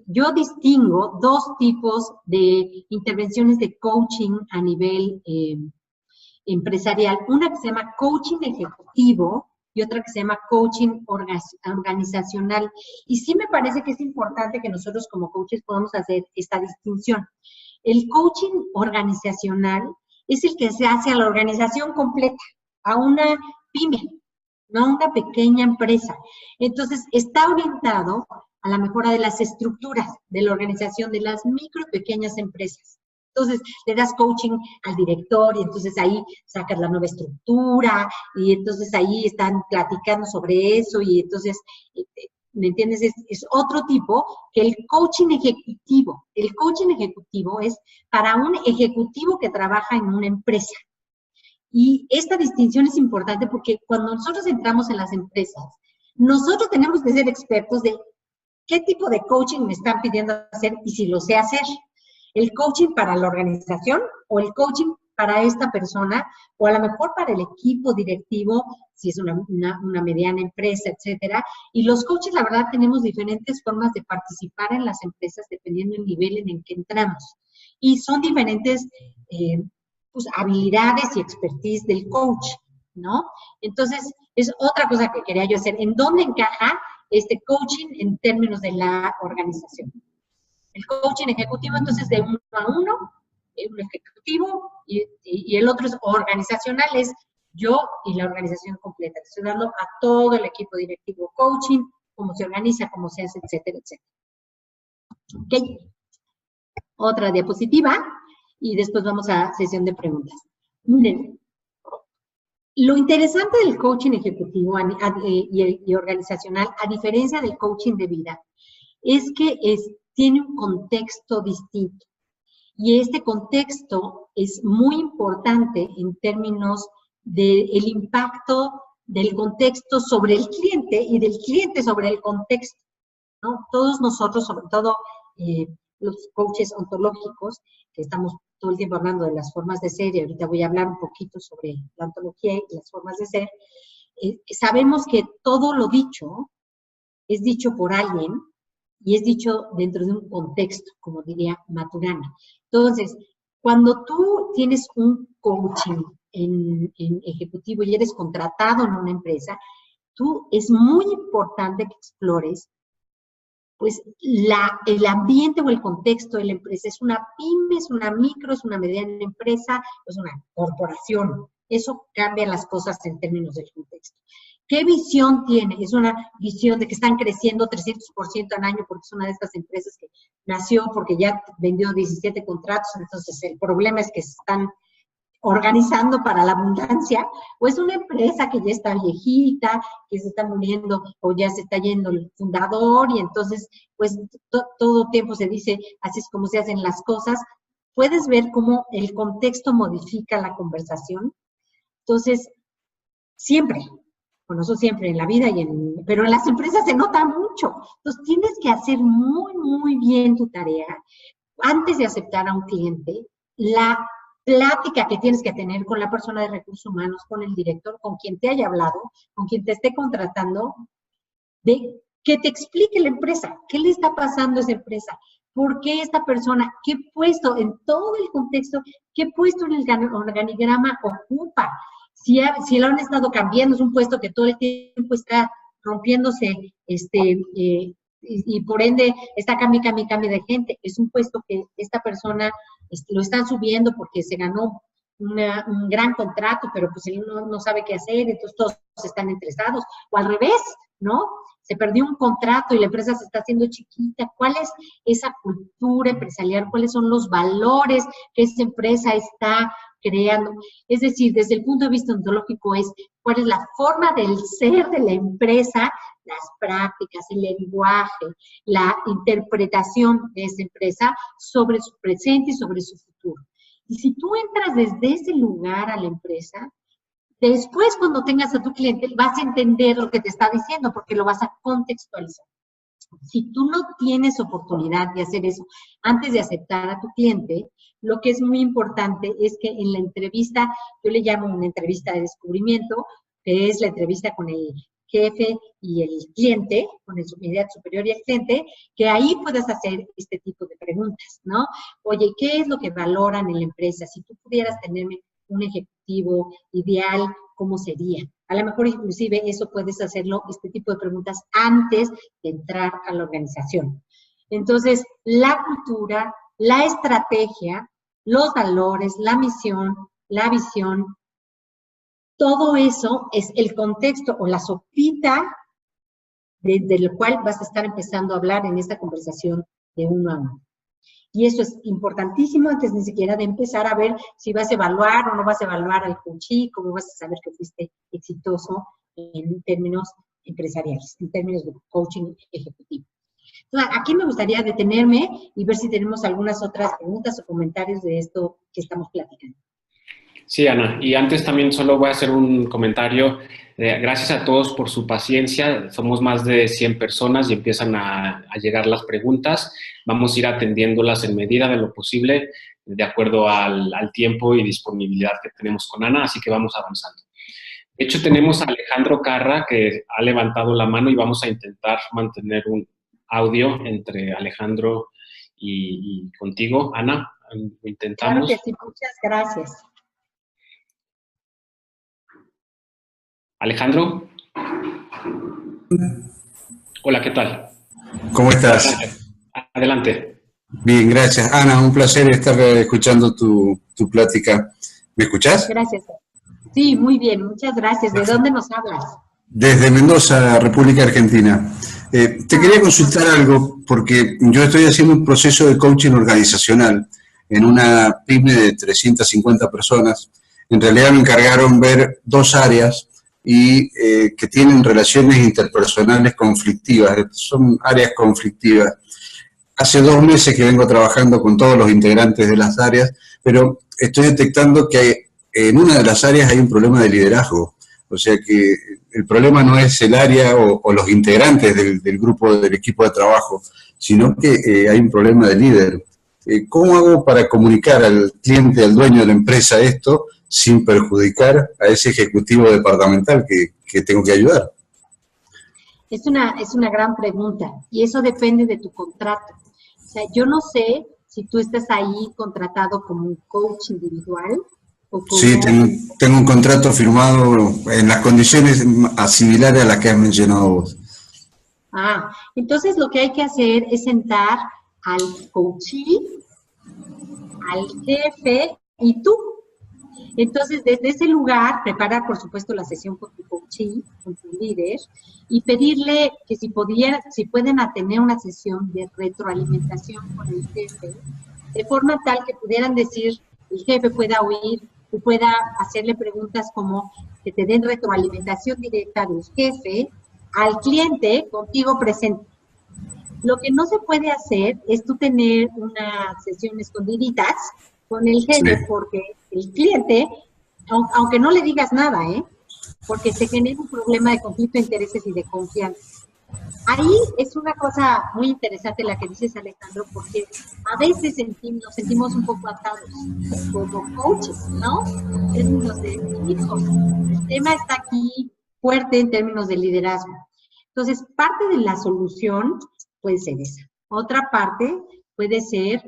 yo distingo dos tipos de intervenciones de coaching a nivel empresarial. Una que se llama coaching ejecutivo y otra que se llama coaching organizacional. Y sí me parece que es importante que nosotros como coaches podamos hacer esta distinción. El coaching organizacional es el que se hace a la organización completa, a una pyme, no a una pequeña empresa. Entonces, está orientado a la mejora de las estructuras de la organización de las micro y pequeñas empresas. Entonces, le das coaching al director y entonces ahí sacas la nueva estructura y entonces ahí están platicando sobre eso y entonces, ¿me entiendes? Es otro tipo que el coaching ejecutivo. El coaching ejecutivo es para un ejecutivo que trabaja en una empresa. Y esta distinción es importante porque cuando nosotros entramos en las empresas, nosotros tenemos que ser expertos de qué tipo de coaching me están pidiendo hacer y si lo sé hacer. El coaching para la organización o el coaching para esta persona o a lo mejor para el equipo directivo, si es una mediana empresa, etcétera. Y los coaches, la verdad, tenemos diferentes formas de participar en las empresas dependiendo del nivel en el que entramos. Y son diferentes pues, habilidades y expertise del coach, ¿no? Entonces, es otra cosa que quería yo hacer. ¿En dónde encaja este coaching en términos de la organización? El coaching ejecutivo, entonces, de uno a uno, un ejecutivo, y el otro es organizacional, es yo y la organización completa. Estoy dando a todo el equipo directivo coaching, cómo se organiza, cómo se hace, etcétera, etcétera. Ok. Otra diapositiva, y después vamos a sesión de preguntas. Miren, lo interesante del coaching ejecutivo y organizacional, a diferencia del coaching de vida, es que tiene un contexto distinto. Y este contexto es muy importante en términos del impacto del contexto sobre el cliente y del cliente sobre el contexto, ¿no? Todos nosotros, sobre todo los coaches ontológicos, que estamos todo el tiempo hablando de las formas de ser, y ahorita voy a hablar un poquito sobre la ontología y las formas de ser, sabemos que todo lo dicho es dicho por alguien y es dicho dentro de un contexto, como diría Maturana. Entonces, cuando tú tienes un coaching en ejecutivo y eres contratado en una empresa, es muy importante que explores pues el ambiente o el contexto de la empresa. ¿Es una pyme, es una micro, es una mediana empresa, es una corporación? Eso cambia las cosas en términos del contexto. ¿Qué visión tiene? Es una visión de que están creciendo 300% al año porque es una de estas empresas que nació porque ya vendió 17 contratos, entonces el problema es que se están organizando para la abundancia, o es una empresa que ya está viejita, que se está muriendo, o ya se está yendo el fundador, y entonces, pues, todo tiempo se dice, así es como se hacen las cosas. Puedes ver cómo el contexto modifica la conversación. Entonces, siempre, bueno, eso siempre en la vida, pero en las empresas se nota mucho. Entonces, tienes que hacer muy, muy bien tu tarea. Antes de aceptar a un cliente, la plática que tienes que tener con la persona de recursos humanos, con el director, con quien te haya hablado, con quien te esté contratando, de que te explique la empresa, qué le está pasando a esa empresa, por qué esta persona, qué puesto en todo el contexto, qué puesto en el organigrama ocupa. Si lo han estado cambiando, es un puesto que todo el tiempo está rompiéndose, y por ende está cambio de gente. Es un puesto que esta persona lo están subiendo porque se ganó un gran contrato, pero pues él no sabe qué hacer, entonces todos están estresados. O al revés, ¿no? Se perdió un contrato y la empresa se está haciendo chiquita. ¿Cuál es esa cultura empresarial? ¿Cuáles son los valores que esa empresa está creando? Es decir, desde el punto de vista ontológico es cuál es la forma del ser de la empresa, las prácticas, el lenguaje, la interpretación de esa empresa sobre su presente y sobre su futuro. Y si tú entras desde ese lugar a la empresa, después cuando tengas a tu cliente vas a entender lo que te está diciendo porque lo vas a contextualizar. Si tú no tienes oportunidad de hacer eso antes de aceptar a tu cliente, lo que es muy importante es que en la entrevista, yo le llamo una entrevista de descubrimiento, que es la entrevista con el jefe y el cliente, con el inmediato superior y el cliente, que ahí puedas hacer este tipo de preguntas, ¿no? Oye, ¿qué es lo que valoran en la empresa? Si tú pudieras tenerme un ejecutivo ideal, ¿cómo sería? A lo mejor inclusive eso puedes hacerlo, este tipo de preguntas, antes de entrar a la organización. Entonces, la cultura, la estrategia, los valores, la misión, la visión, todo eso es el contexto o la sopita de lo cual vas a estar empezando a hablar en esta conversación de uno a uno. Y eso es importantísimo antes ni siquiera de empezar a ver si vas a evaluar o no vas a evaluar al coachee, cómo vas a saber que fuiste exitoso en términos empresariales, en términos de coaching ejecutivo. Entonces, aquí me gustaría detenerme y ver si tenemos algunas otras preguntas o comentarios de esto que estamos platicando. Sí, Ana, y antes también solo voy a hacer un comentario. Gracias a todos por su paciencia. Somos más de 100 personas y empiezan a llegar las preguntas. Vamos a ir atendiéndolas en medida de lo posible, de acuerdo al tiempo y disponibilidad que tenemos con Ana, así que vamos avanzando. De hecho, tenemos a Alejandro Carra, que ha levantado la mano y vamos a intentar mantener un audio entre Alejandro y contigo, Ana. Lo intentamos. Claro que sí, muchas gracias. Alejandro. Hola, ¿qué tal? ¿Cómo estás? Adelante. Bien, gracias. Ana, un placer estar escuchando tu plática. ¿Me escuchás? Gracias. Sí, muy bien, muchas gracias. ¿De dónde nos hablas? Desde Mendoza, República Argentina. Te quería consultar algo porque yo estoy haciendo un proceso de coaching organizacional en una pyme de 350 personas. En realidad me encargaron ver 2 áreas y que tienen relaciones interpersonales conflictivas, son áreas conflictivas. hace 2 meses que vengo trabajando con todos los integrantes de las áreas, pero estoy detectando que en una de las áreas hay un problema de liderazgo. O sea que el problema no es el área o los integrantes del grupo, del equipo de trabajo, sino que hay un problema de líder. ¿Cómo hago para comunicar al cliente, al dueño de la empresa esto, sin perjudicar a ese ejecutivo departamental que tengo que ayudar? Es una gran pregunta y eso depende de tu contrato. O sea, yo no sé si tú estás ahí contratado como un coach individual o como... Sí, tengo un contrato firmado en las condiciones similares a las que has mencionado vos. Entonces lo que hay que hacer es sentar al coachee, al jefe y tú. Entonces, desde ese lugar, preparar, por supuesto, la sesión con tu coachee, con tu líder, y pedirle que si pueden tener una sesión de retroalimentación con el jefe, de forma tal que pudieran decir, el jefe pueda oír, o pueda hacerle preguntas como que te den retroalimentación directa del jefe al cliente contigo presente. Lo que no se puede hacer es tú tener unas sesiones escondiditas con el jefe, sí, porque el cliente, aunque no le digas nada, porque se genera un problema de conflicto de intereses y de confianza. Ahí es una cosa muy interesante la que dices, Alejandro, porque a veces nos sentimos un poco atados como coaches, ¿no? En términos de hijos. El tema está aquí fuerte en términos de liderazgo. Entonces, parte de la solución puede ser esa. Otra parte puede ser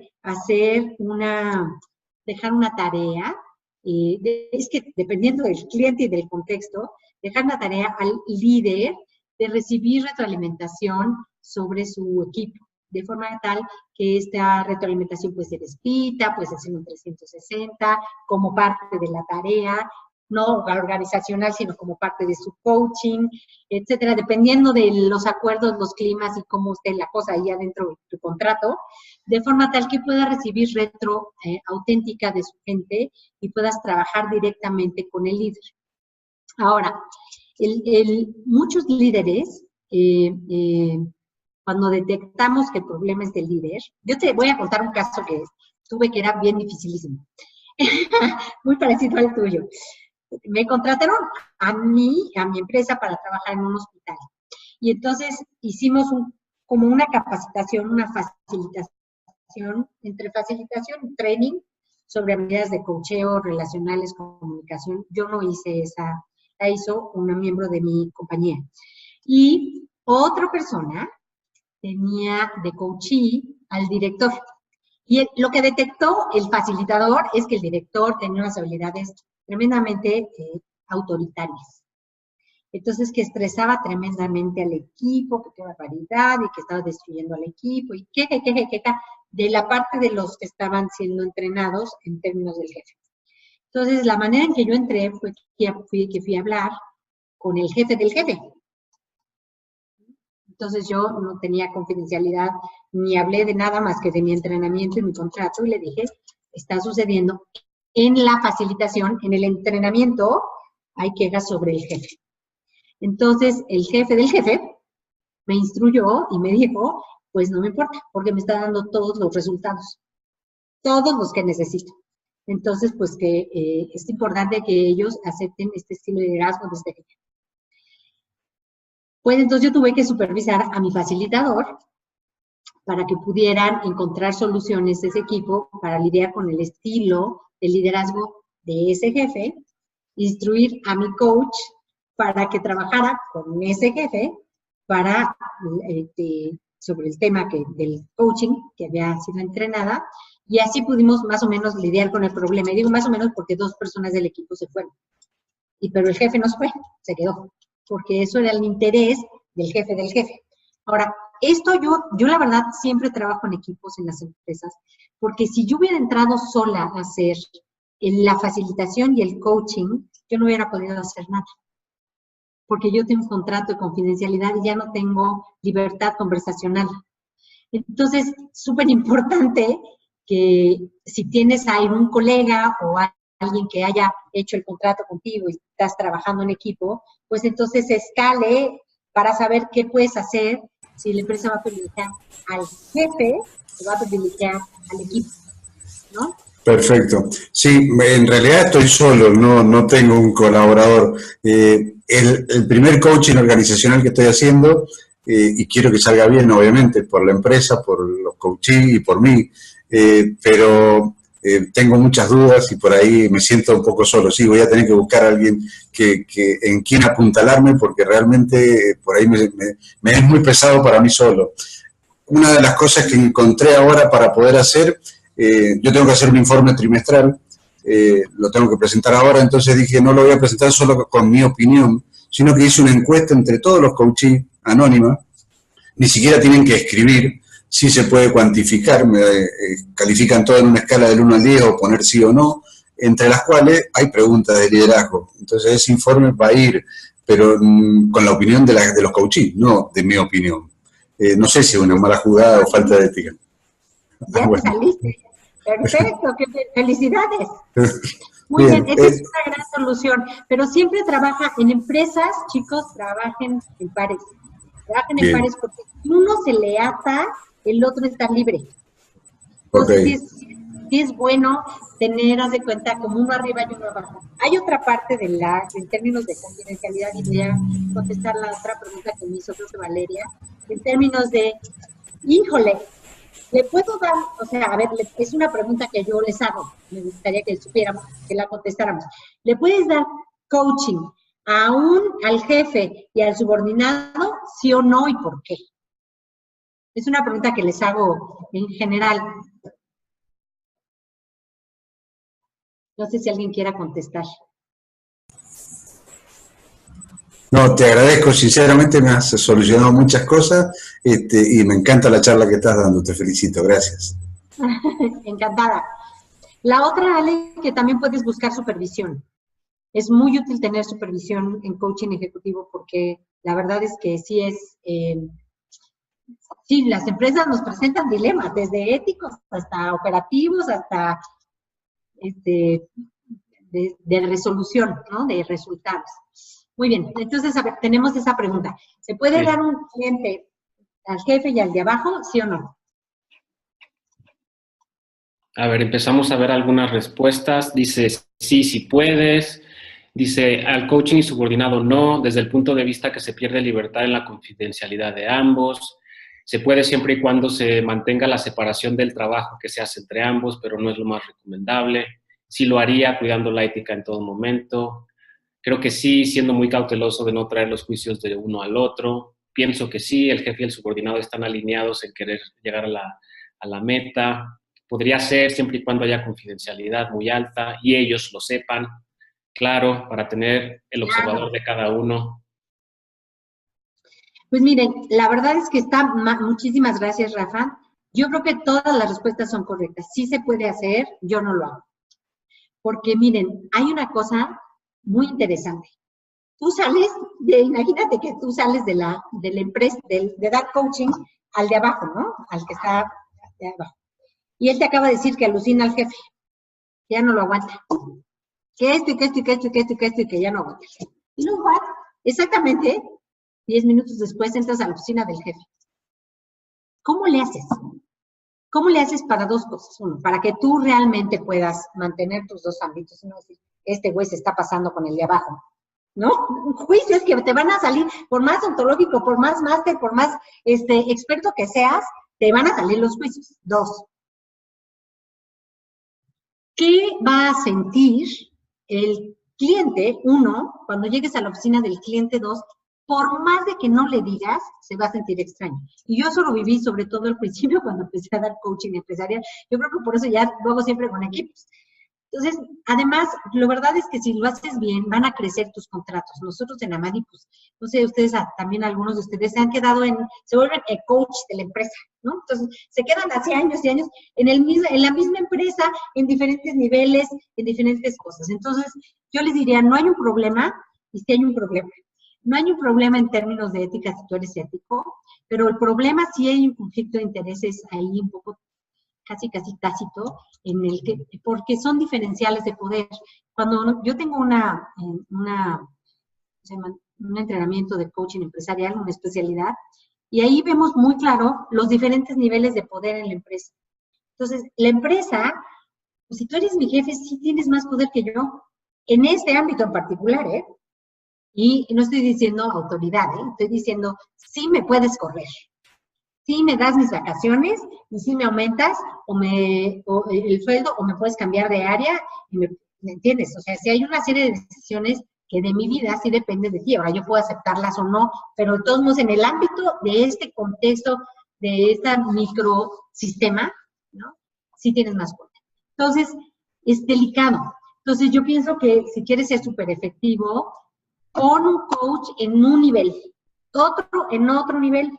dejar una tarea, es que dependiendo del cliente y del contexto, dejar una tarea al líder de recibir retroalimentación sobre su equipo, de forma tal que esta retroalimentación puede ser escrita, puede ser en un 360, como parte de la tarea, no organizacional, sino como parte de su coaching, etcétera, dependiendo de los acuerdos, los climas y cómo esté la cosa ahí adentro de tu contrato, de forma tal que pueda recibir retro auténtica de su gente y puedas trabajar directamente con el líder. Ahora, muchos líderes, cuando detectamos que el problema es del líder, yo te voy a contar un caso que tuve que era bien dificilísimo, muy parecido al tuyo. Me contrataron a mi empresa para trabajar en un hospital. Y entonces hicimos como una capacitación, una facilitación, entre facilitación y training sobre habilidades de coacheo, relacionales, comunicación. Yo no hice esa, la hizo una miembro de mi compañía. Y otra persona tenía de coachee al director. Y lo que detectó el facilitador es que el director tenía unas habilidades tremendamente autoritarias. Entonces, que estresaba tremendamente al equipo, que qué barbaridad, y que estaba destruyendo al equipo, y de la parte de los que estaban siendo entrenados en términos del jefe. Entonces, la manera en que yo entré fue que fui a hablar con el jefe del jefe. Entonces, yo no tenía confidencialidad, ni hablé de nada más que de mi entrenamiento y mi contrato, y le dije, está sucediendo en la facilitación, en el entrenamiento, hay quejas sobre el jefe. Entonces, el jefe del jefe me instruyó y me dijo, pues no me importa, porque me está dando todos los resultados, todos los que necesito. Entonces, pues que es importante que ellos acepten este estilo de liderazgo de este jefe. Pues entonces yo tuve que supervisar a mi facilitador para que pudieran encontrar soluciones de ese equipo para lidiar con el estilo de liderazgo de ese jefe, instruir a mi coach para que trabajara con ese jefe para, sobre el tema del coaching que había sido entrenada, y así pudimos más o menos lidiar con el problema. Y digo más o menos porque 2 personas del equipo se fueron. Pero el jefe no se fue, se quedó, porque eso era el interés del jefe del jefe. Ahora, esto yo la verdad siempre trabajo en equipos en las empresas, porque si yo hubiera entrado sola a hacer la facilitación y el coaching, yo no hubiera podido hacer nada. Porque yo tengo un contrato de confidencialidad y ya no tengo libertad conversacional. Entonces, súper importante que si tienes a un colega o a alguien que haya hecho el contrato contigo y estás trabajando en equipo, pues entonces escale para saber qué puedes hacer si la empresa va a privilegiar al jefe o va a privilegiar al equipo, ¿no? Perfecto. Sí, en realidad estoy solo, no tengo un colaborador. El primer coaching organizacional que estoy haciendo, y quiero que salga bien, obviamente, por la empresa, por los coaches y por mí, pero tengo muchas dudas y por ahí me siento un poco solo. Sí, voy a tener que buscar a alguien en quien apuntalarme porque realmente por ahí me es muy pesado para mí solo. Una de las cosas que encontré ahora para poder hacer, yo tengo que hacer un informe trimestral, lo tengo que presentar ahora, entonces dije, no lo voy a presentar solo con mi opinión, sino que hice una encuesta entre todos los coaches anónima, ni siquiera tienen que escribir, sí se puede cuantificar, califican todo en una escala del 1 al 10 o poner sí o no, entre las cuales hay preguntas de liderazgo. Entonces ese informe va a ir, pero con la opinión de los coaches, no de mi opinión. No sé si es una mala jugada o falta de ética. Ya te saliste. Perfecto, felicidades. Muy bien, esa es una gran solución, pero siempre trabaja en empresas, chicos, trabajen en pares. Trabajen en pares porque si uno se le ata, el otro está libre. Entonces, sí es bueno tener, haz de cuenta, como uno arriba y uno abajo. Hay otra parte en términos de confidencialidad, y voy a contestar la otra pregunta que me hizo Valeria, en términos de, híjole, le puedo dar, o sea, a ver, es una pregunta que yo les hago, me gustaría que supiéramos, que la contestáramos. ¿Le puedes dar coaching al jefe y al subordinado, sí o no, y por qué? Es una pregunta que les hago en general. No sé si alguien quiera contestar. No, te agradezco, sinceramente me has solucionado muchas cosas y me encanta la charla que estás dando, te felicito, gracias. Encantada. La otra, Ale, que también puedes buscar supervisión. Es muy útil tener supervisión en coaching ejecutivo porque la verdad es que sí, las empresas nos presentan dilemas, desde éticos hasta operativos, hasta de resolución, ¿no? De resultados. Muy bien, entonces, a ver, tenemos esa pregunta. ¿Se puede dar un cliente al jefe y al de abajo, sí o no? A ver, empezamos a ver algunas respuestas. Dice, sí, sí puedes. Dice, al coaching y subordinado no, desde el punto de vista que se pierde libertad en la confidencialidad de ambos. Se puede siempre y cuando se mantenga la separación del trabajo que se hace entre ambos, pero no es lo más recomendable. Sí lo haría, cuidando la ética en todo momento. Creo que sí, siendo muy cauteloso de no traer los juicios de uno al otro. Pienso que sí, el jefe y el subordinado están alineados en querer llegar a la meta. Podría ser siempre y cuando haya confidencialidad muy alta y ellos lo sepan, claro, para tener el observador de cada uno. Pues miren, la verdad es que muchísimas gracias, Rafa. Yo creo que todas las respuestas son correctas. Sí se puede hacer, yo no lo hago. Porque miren, hay una cosa muy interesante. Tú sales, imagínate que tú sales de la empresa, de dar coaching al de abajo, ¿no? Al que está de abajo. Y él te acaba de decir que alucina al jefe, que ya no lo aguanta. Que esto, y que esto, y que esto, y que esto, y que esto, y que ya no aguanta. Y luego va, exactamente 10 minutos después entras a la oficina del jefe. ¿Cómo le haces? ¿Cómo le haces para dos cosas? Uno, para que tú realmente puedas mantener tus dos ámbitos, y no decir, este güey se está pasando con el de abajo, ¿no? Juicios que te van a salir, por más ontológico, por más máster, por más experto que seas, te van a salir los juicios. Dos, ¿qué va a sentir el cliente, uno, cuando llegues a la oficina del cliente, dos, por más de que no le digas, se va a sentir extraño? Y yo eso lo viví, sobre todo al principio, cuando empecé a dar coaching empresarial. Yo creo que por eso ya lo hago siempre con equipos. Entonces, además, la verdad es que si lo haces bien, van a crecer tus contratos. Nosotros en Amadi, pues, no sé, ustedes, también algunos de ustedes se han quedado se vuelven el coach de la empresa, ¿no? Entonces, se quedan hace años y años en la misma empresa, en diferentes niveles, en diferentes cosas. Entonces, yo les diría, no hay un problema, y sí hay un problema. No hay un problema en términos de ética si tú eres ético, pero el problema sí hay un conflicto de intereses ahí un poco casi tácito, porque son diferenciales de poder. Cuando yo tengo un entrenamiento de coaching empresarial, una especialidad, Y ahí vemos muy claro los diferentes niveles de poder en la empresa. Entonces, la empresa, pues si tú eres mi jefe, sí tienes más poder que yo, en este ámbito en particular, ¿eh? Y no estoy diciendo autoridad, ¿eh? Estoy diciendo, sí me puedes correr, sí me das mis vacaciones, y sí me aumentas el sueldo, o me puedes cambiar de área, y ¿me entiendes? O sea, si hay una serie de decisiones que de mi vida sí depende de ti. Ahora yo puedo aceptarlas o no, pero de todos modos en el ámbito de este contexto, de este microsistema, ¿no? Sí tienes más poder. Entonces, es delicado. Entonces yo pienso que si quieres ser súper efectivo, pon un coach en un nivel, otro en otro nivel.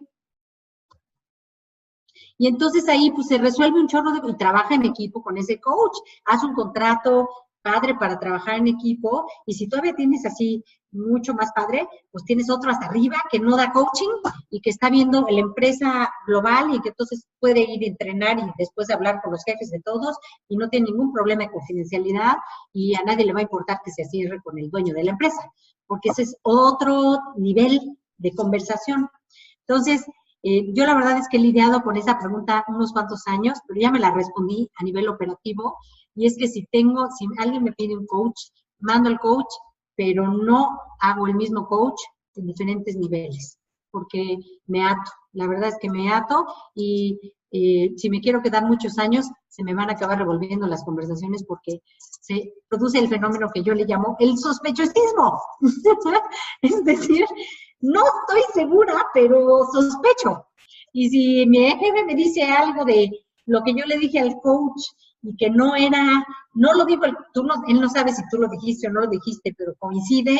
Y entonces ahí pues se resuelve un chorro y trabaja en equipo con ese coach. Haz un contrato padre para trabajar en equipo, y si todavía tienes así mucho más padre, pues tienes otro hasta arriba que no da coaching y que está viendo la empresa global, y que entonces puede ir a entrenar y después hablar con los jefes de todos y no tiene ningún problema de confidencialidad, y a nadie le va a importar que se cierre con el dueño de la empresa, porque ese es otro nivel de conversación. Entonces, yo la verdad es que he lidiado con esa pregunta unos cuantos años, pero ya me la respondí a nivel operativo, y es que si alguien me pide un coach, mando al coach, pero no hago el mismo coach en diferentes niveles, porque me ato. La verdad es que me ato, y si me quiero quedar muchos años, se me van a acabar revolviendo las conversaciones, porque se produce el fenómeno que yo le llamo el sospechosismo. Es decir, no estoy segura, pero sospecho. Y si mi jefe me dice algo de lo que yo le dije al coach y que no lo dijo, él no sabe si tú lo dijiste o no lo dijiste, pero coincide,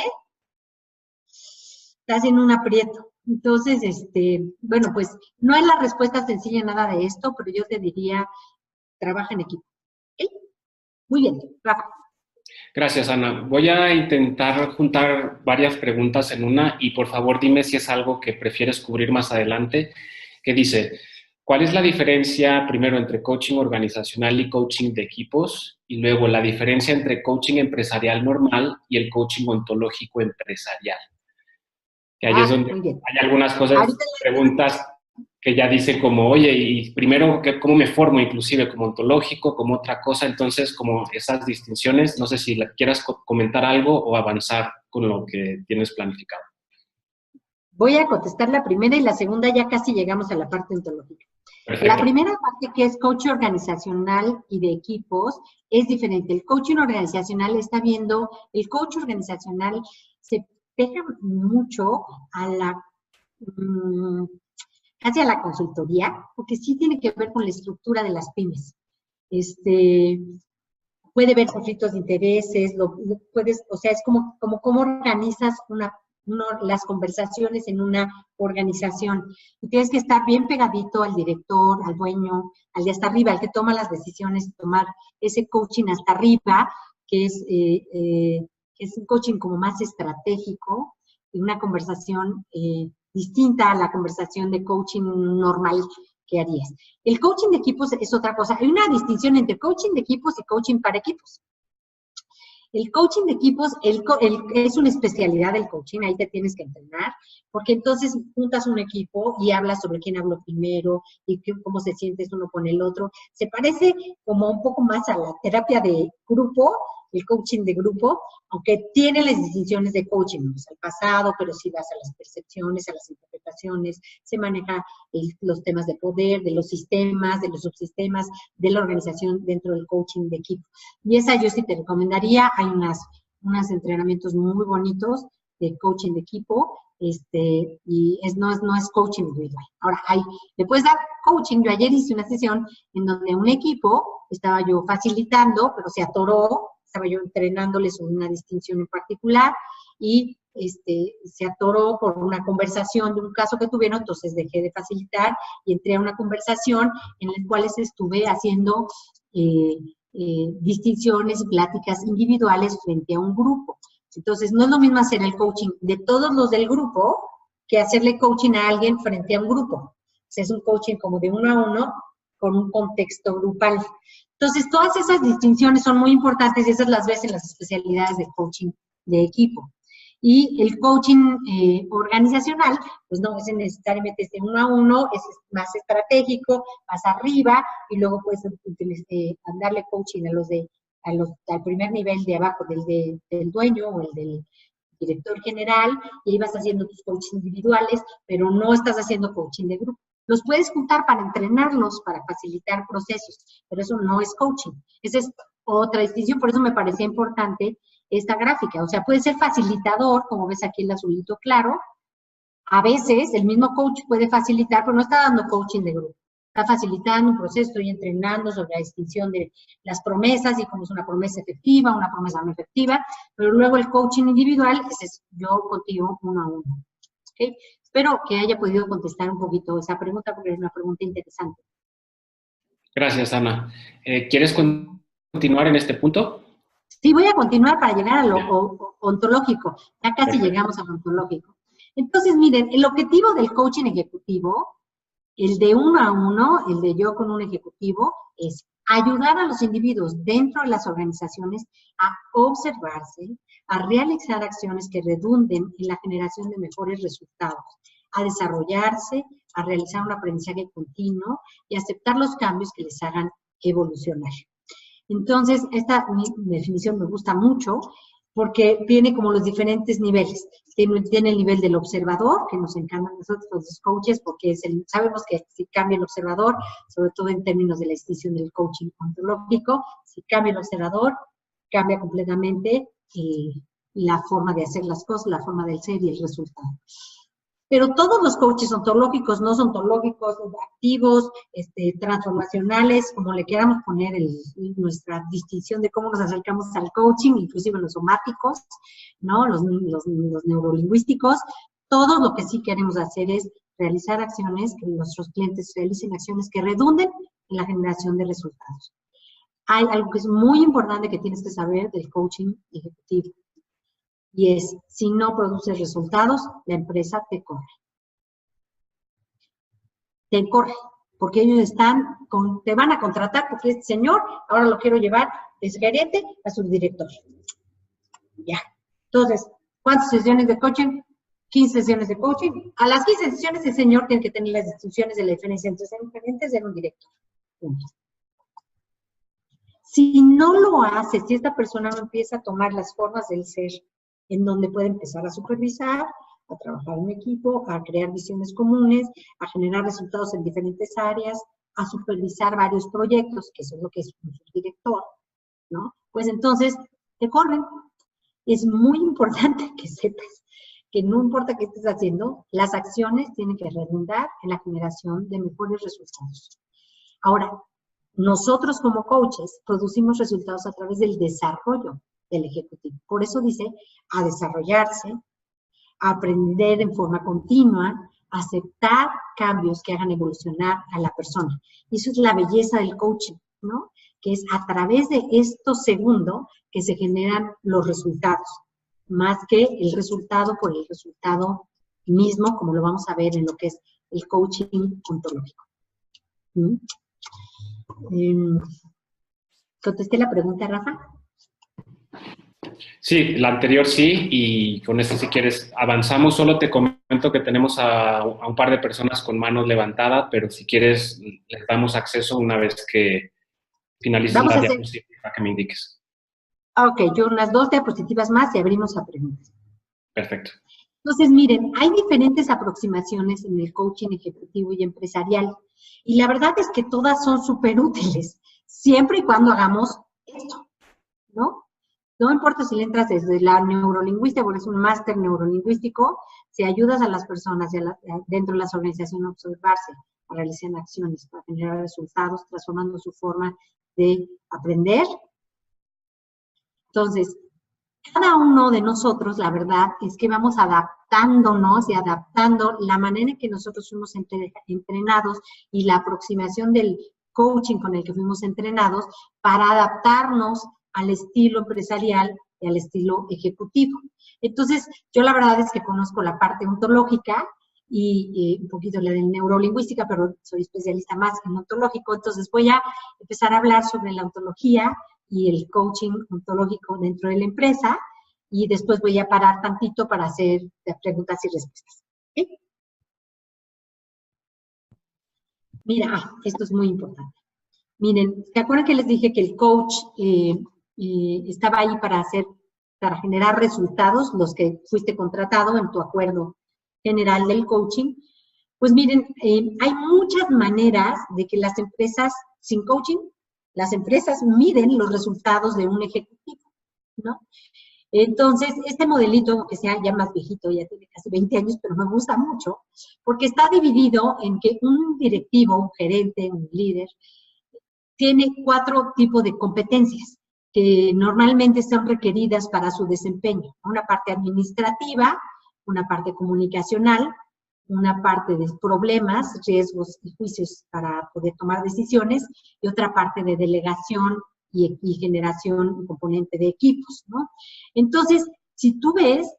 estás en un aprieto. Entonces, bueno, pues no es la respuesta sencilla nada de esto, pero yo te diría, trabaja en equipo. ¿Sí? Muy bien, Rafa. Gracias, Ana. Voy a intentar juntar varias preguntas en una, y por favor dime si es algo que prefieres cubrir más adelante, que dice, ¿cuál es la diferencia primero entre coaching organizacional y coaching de equipos? Y luego la diferencia entre coaching empresarial normal y el coaching ontológico empresarial. Que ahí es donde hay algunas cosas, preguntas que ya dicen como, oye, y primero, ¿cómo me formo? Inclusive como ontológico, como otra cosa. Entonces, como esas distinciones, no sé si quieras comentar algo o avanzar con lo que tienes planificado. Voy a contestar la primera, y la segunda ya casi llegamos a la parte ontológica. Perfecto. La primera parte, que es coaching organizacional y de equipos, es diferente. El coaching organizacional está viendo, el coach organizacional se pega mucho a casi a la consultoría, porque sí tiene que ver con la estructura de las pymes. Puede ver conflictos de intereses, o sea, es como cómo organizas las conversaciones en una organización. Y tienes que estar bien pegadito al director, al dueño, al de hasta arriba, al que toma las decisiones, tomar ese coaching hasta arriba, que es un coaching como más estratégico, y una conversación distinta a la conversación de coaching normal que harías. El coaching de equipos es otra cosa. Hay una distinción entre coaching de equipos y coaching para equipos. El coaching de equipos es una especialidad del coaching, ahí te tienes que entrenar, porque entonces juntas un equipo y hablas sobre quién habló primero y cómo se siente uno con el otro. Se parece como un poco más a la terapia de grupo, el coaching de grupo, aunque tiene las distinciones de coaching, pues, al pasado, pero sí vas a las percepciones, a las interpretaciones, se maneja los temas de poder, de los sistemas, de los subsistemas, de la organización dentro del coaching de equipo. Y esa yo sí te recomendaría. Hay unos entrenamientos muy bonitos de coaching de equipo, y no es coaching individual. Ahora, le puedes dar coaching. Yo ayer hice una sesión en donde un equipo, estaba yo facilitando, pero se atoró, estaba yo entrenándoles una distinción en particular, y se atoró por una conversación de un caso que tuvieron, entonces dejé de facilitar y entré a una conversación en la cual estuve haciendo distinciones y pláticas individuales frente a un grupo. Entonces, no es lo mismo hacer el coaching de todos los del grupo que hacerle coaching a alguien frente a un grupo. O sea, es un coaching como de uno a uno con un contexto grupal. Entonces, todas esas distinciones son muy importantes, y esas las ves en las especialidades de coaching de equipo. Y el coaching organizacional, pues no es necesariamente este 1 a 1, es más estratégico, más arriba, y luego puedes darle coaching al primer nivel de abajo del dueño o el del director general, y ahí vas haciendo tus coaching individuales, pero no estás haciendo coaching de grupo. Los puedes juntar para entrenarlos, para facilitar procesos, pero eso no es coaching. Esa es otra distinción, por eso me parecía importante esta gráfica. O sea, puede ser facilitador, como ves aquí el azulito claro. A veces el mismo coach puede facilitar, pero no está dando coaching de grupo. Está facilitando un proceso, estoy entrenando sobre la distinción de las promesas y cómo es una promesa efectiva, una promesa no efectiva, pero luego el coaching individual, ese es yo contigo 1 a 1. ¿Okay? Espero que haya podido contestar un poquito esa pregunta, porque es una pregunta interesante. Gracias, Ana. ¿Quieres continuar en este punto? Sí, voy a continuar para llegar a lo ontológico. Ya casi llegamos a lo ontológico. Entonces, miren, el objetivo del coaching ejecutivo, el de 1 a 1, el de yo con un ejecutivo, es ayudar a los individuos dentro de las organizaciones a observarse, a realizar acciones que redunden en la generación de mejores resultados, a desarrollarse, a realizar un aprendizaje continuo y aceptar los cambios que les hagan evolucionar. Entonces, esta definición me gusta mucho porque tiene como los diferentes niveles. Tiene el nivel del observador, que nos encanta a nosotros los coaches, porque sabemos que si cambia el observador, sobre todo en términos de la distinción del coaching ontológico, si cambia el observador, cambia completamente la forma de hacer las cosas, la forma del ser y el resultado. Pero todos los coaches ontológicos, no ontológicos, activos, transformacionales, como le queramos poner nuestra distinción de cómo nos acercamos al coaching, inclusive los somáticos, ¿no? Los neurolingüísticos, todo lo que sí queremos hacer es realizar acciones, que nuestros clientes realicen acciones que redunden en la generación de resultados. Hay algo que es muy importante que tienes que saber del coaching ejecutivo. Y es, si no produces resultados, la empresa te corre. Te corre, porque ellos te van a contratar porque este señor, ahora lo quiero llevar de gerente a subdirector. Ya. Entonces, ¿cuántas sesiones de coaching? 15 sesiones de coaching. A las 15 sesiones el señor tiene que tener las instrucciones de la diferencia entre ser un gerente y ser un director. Punto. Si no lo hace, si esta persona no empieza a tomar las formas del ser, en donde puede empezar a supervisar, a trabajar en equipo, a crear visiones comunes, a generar resultados en diferentes áreas, a supervisar varios proyectos, que eso es lo que es un subdirector, ¿no? Pues entonces, te corren. Es muy importante que sepas que no importa qué estés haciendo, las acciones tienen que redundar en la generación de mejores resultados. Ahora, nosotros como coaches producimos resultados a través del desarrollo del ejecutivo. Por eso dice a desarrollarse, a aprender en forma continua, a aceptar cambios que hagan evolucionar a la persona. Y eso es la belleza del coaching, ¿no? Que es a través de esto segundo que se generan los resultados, más que el resultado por el resultado mismo, como lo vamos a ver en lo que es el coaching ontológico. ¿Contesté la pregunta, Rafa? Sí, la anterior sí, y con esto si quieres avanzamos. Solo te comento que tenemos a un par de personas con manos levantadas, pero si quieres les damos acceso una vez que finalices la diapositiva que me indiques. Ok, yo unas 2 diapositivas más y abrimos a preguntas. Perfecto. Entonces, miren, hay diferentes aproximaciones en el coaching ejecutivo y empresarial, y la verdad es que todas son súper útiles, siempre y cuando hagamos esto, ¿no? No importa si le entras desde la neurolingüística, porque es un máster neurolingüístico, si ayudas a las personas dentro de las organizaciones a observarse, a realizar acciones, para generar resultados, transformando su forma de aprender. Entonces, cada uno de nosotros, la verdad, es que vamos adaptándonos y adaptando la manera en que nosotros fuimos entrenados y la aproximación del coaching con el que fuimos entrenados para adaptarnos al estilo empresarial y al estilo ejecutivo. Entonces, yo la verdad es que conozco la parte ontológica y un poquito la de neurolingüística, pero soy especialista más en ontológico, entonces voy a empezar a hablar sobre la ontología y el coaching ontológico dentro de la empresa, y después voy a parar tantito para hacer preguntas y respuestas. ¿Okay? Mira, esto es muy importante. Miren, ¿se acuerdan que les dije que el coach estaba ahí para generar resultados, los que fuiste contratado en tu acuerdo general del coaching? Pues miren, hay muchas maneras de que las empresas, sin coaching, las empresas miden los resultados de un ejecutivo, ¿no? Entonces, este modelito, que sea ya más viejito, ya tiene casi 20 años, pero me gusta mucho, porque está dividido en que un directivo, un gerente, un líder, tiene 4 tipos de competencias que normalmente son requeridas para su desempeño. Una parte administrativa, una parte comunicacional, una parte de problemas, riesgos y juicios para poder tomar decisiones, y otra parte de delegación y generación y componente de equipos, ¿no? Entonces, si tú ves,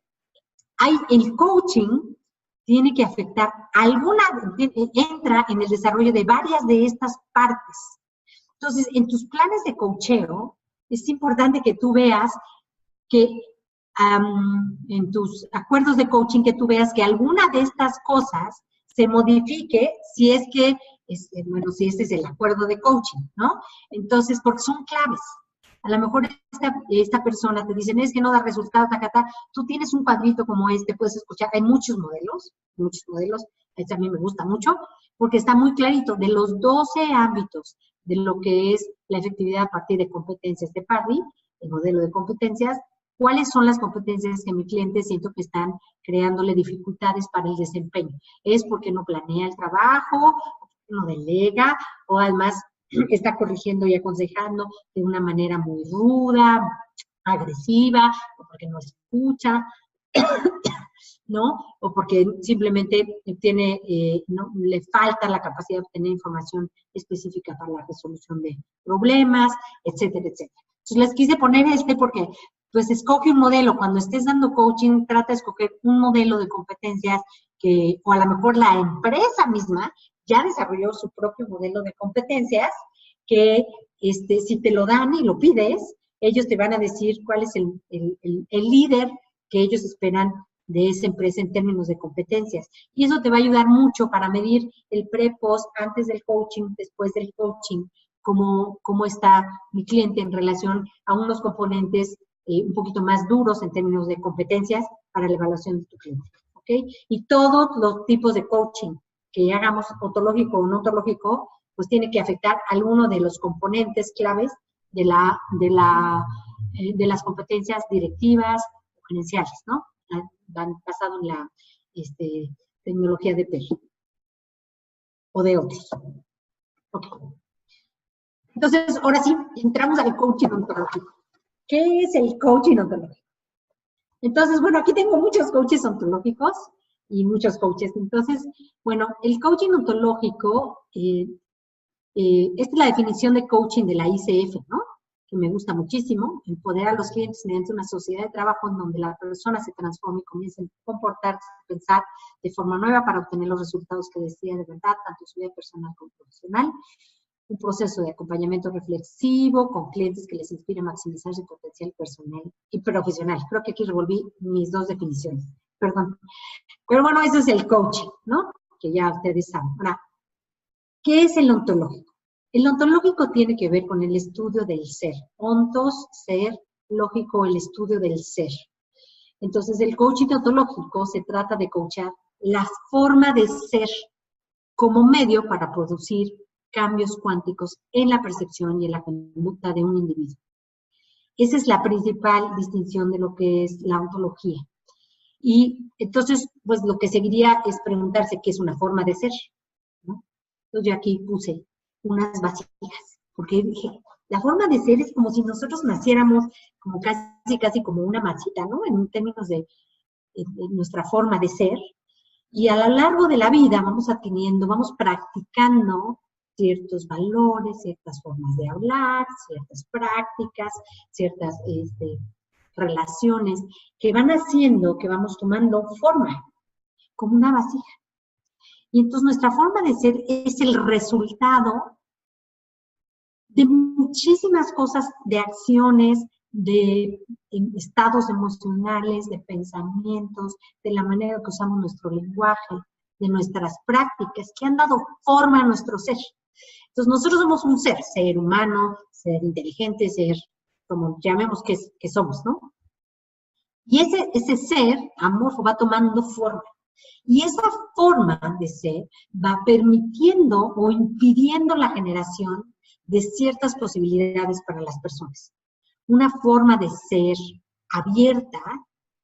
el coaching tiene que afectar entra en el desarrollo de varias de estas partes. Entonces, en tus planes de coacheo, es importante que tú veas que en tus acuerdos de coaching, que tú veas que alguna de estas cosas se modifique si es que, bueno, si este es el acuerdo de coaching, ¿no? Entonces, porque son claves. A lo mejor esta persona te dice, es que no da resultado, tú tienes un cuadrito como este, puedes escuchar, hay muchos modelos, este a mí me gusta mucho, porque está muy clarito, de los 12 ámbitos de lo que es la efectividad a partir de competencias de Parry, el modelo de competencias, ¿cuáles son las competencias que mi cliente siento que están creándole dificultades para el desempeño? ¿Es porque no planea el trabajo, no delega, o además está corrigiendo y aconsejando de una manera muy ruda, agresiva, o porque no escucha, ¿no? O porque simplemente no, le falta la capacidad de obtener información específica para la resolución de problemas, etcétera, etcétera. Entonces les quise poner porque pues escoge un modelo. Cuando estés dando coaching, trata de escoger un modelo de competencias o a lo mejor la empresa misma ya desarrolló su propio modelo de competencias, que si te lo dan y lo pides, ellos te van a decir cuál es el líder que ellos esperan de esa empresa en términos de competencias. Y eso te va a ayudar mucho para medir el pre-post, antes del coaching, después del coaching, cómo está mi cliente en relación a unos componentes un poquito más duros en términos de competencias para la evaluación de tu cliente. ¿Ok? Y todos los tipos de coaching que hagamos, ontológico o no ontológico, pues tiene que afectar a alguno de los componentes claves de las competencias directivas o gerenciales, ¿no? Basado en la tecnología de PER o de otros. Ok. Entonces, ahora sí, entramos al coaching ontológico. ¿Qué es el coaching ontológico? Entonces, bueno, aquí tengo muchos coaches ontológicos y muchos coaches. Entonces, bueno, el coaching ontológico, esta es la definición de coaching de la ICF, ¿no? Que me gusta muchísimo, empoderar a los clientes mediante una sociedad de trabajo en donde la persona se transforme y comience a comportarse, a pensar de forma nueva para obtener los resultados que desea de verdad, tanto en su vida personal como profesional. Un proceso de acompañamiento reflexivo con clientes que les inspire a maximizar su potencial personal y profesional. Creo que aquí revolví mis dos definiciones, perdón. Pero bueno, eso es el coaching, ¿no? Que ya ustedes saben. Ahora, ¿qué es el ontológico? El ontológico tiene que ver con el estudio del ser. Ontos, ser, lógico, el estudio del ser. Entonces, el coaching ontológico se trata de coachar la forma de ser como medio para producir cambios cuánticos en la percepción y en la conducta de un individuo. Esa es la principal distinción de lo que es la ontología. Y entonces, pues lo que seguiría es preguntarse qué es una forma de ser, ¿no? Entonces yo aquí puse unas vasijas, porque dije, la forma de ser es como si nosotros naciéramos como casi como una masita, ¿no? En términos de nuestra forma de ser. Y a lo largo de la vida vamos practicando ciertos valores, ciertas formas de hablar, ciertas prácticas, ciertas relaciones que van haciendo que vamos tomando forma, como una vasija. Y entonces nuestra forma de ser es el resultado de muchísimas cosas, de acciones, de estados emocionales, de pensamientos, de la manera que usamos nuestro lenguaje, de nuestras prácticas, que han dado forma a nuestro ser. Entonces, nosotros somos un ser humano, ser inteligente, ser, como llamemos que somos, ¿no? Y ese ser amorfo va tomando forma. Y esa forma de ser va permitiendo o impidiendo la generación de ciertas posibilidades para las personas. Una forma de ser abierta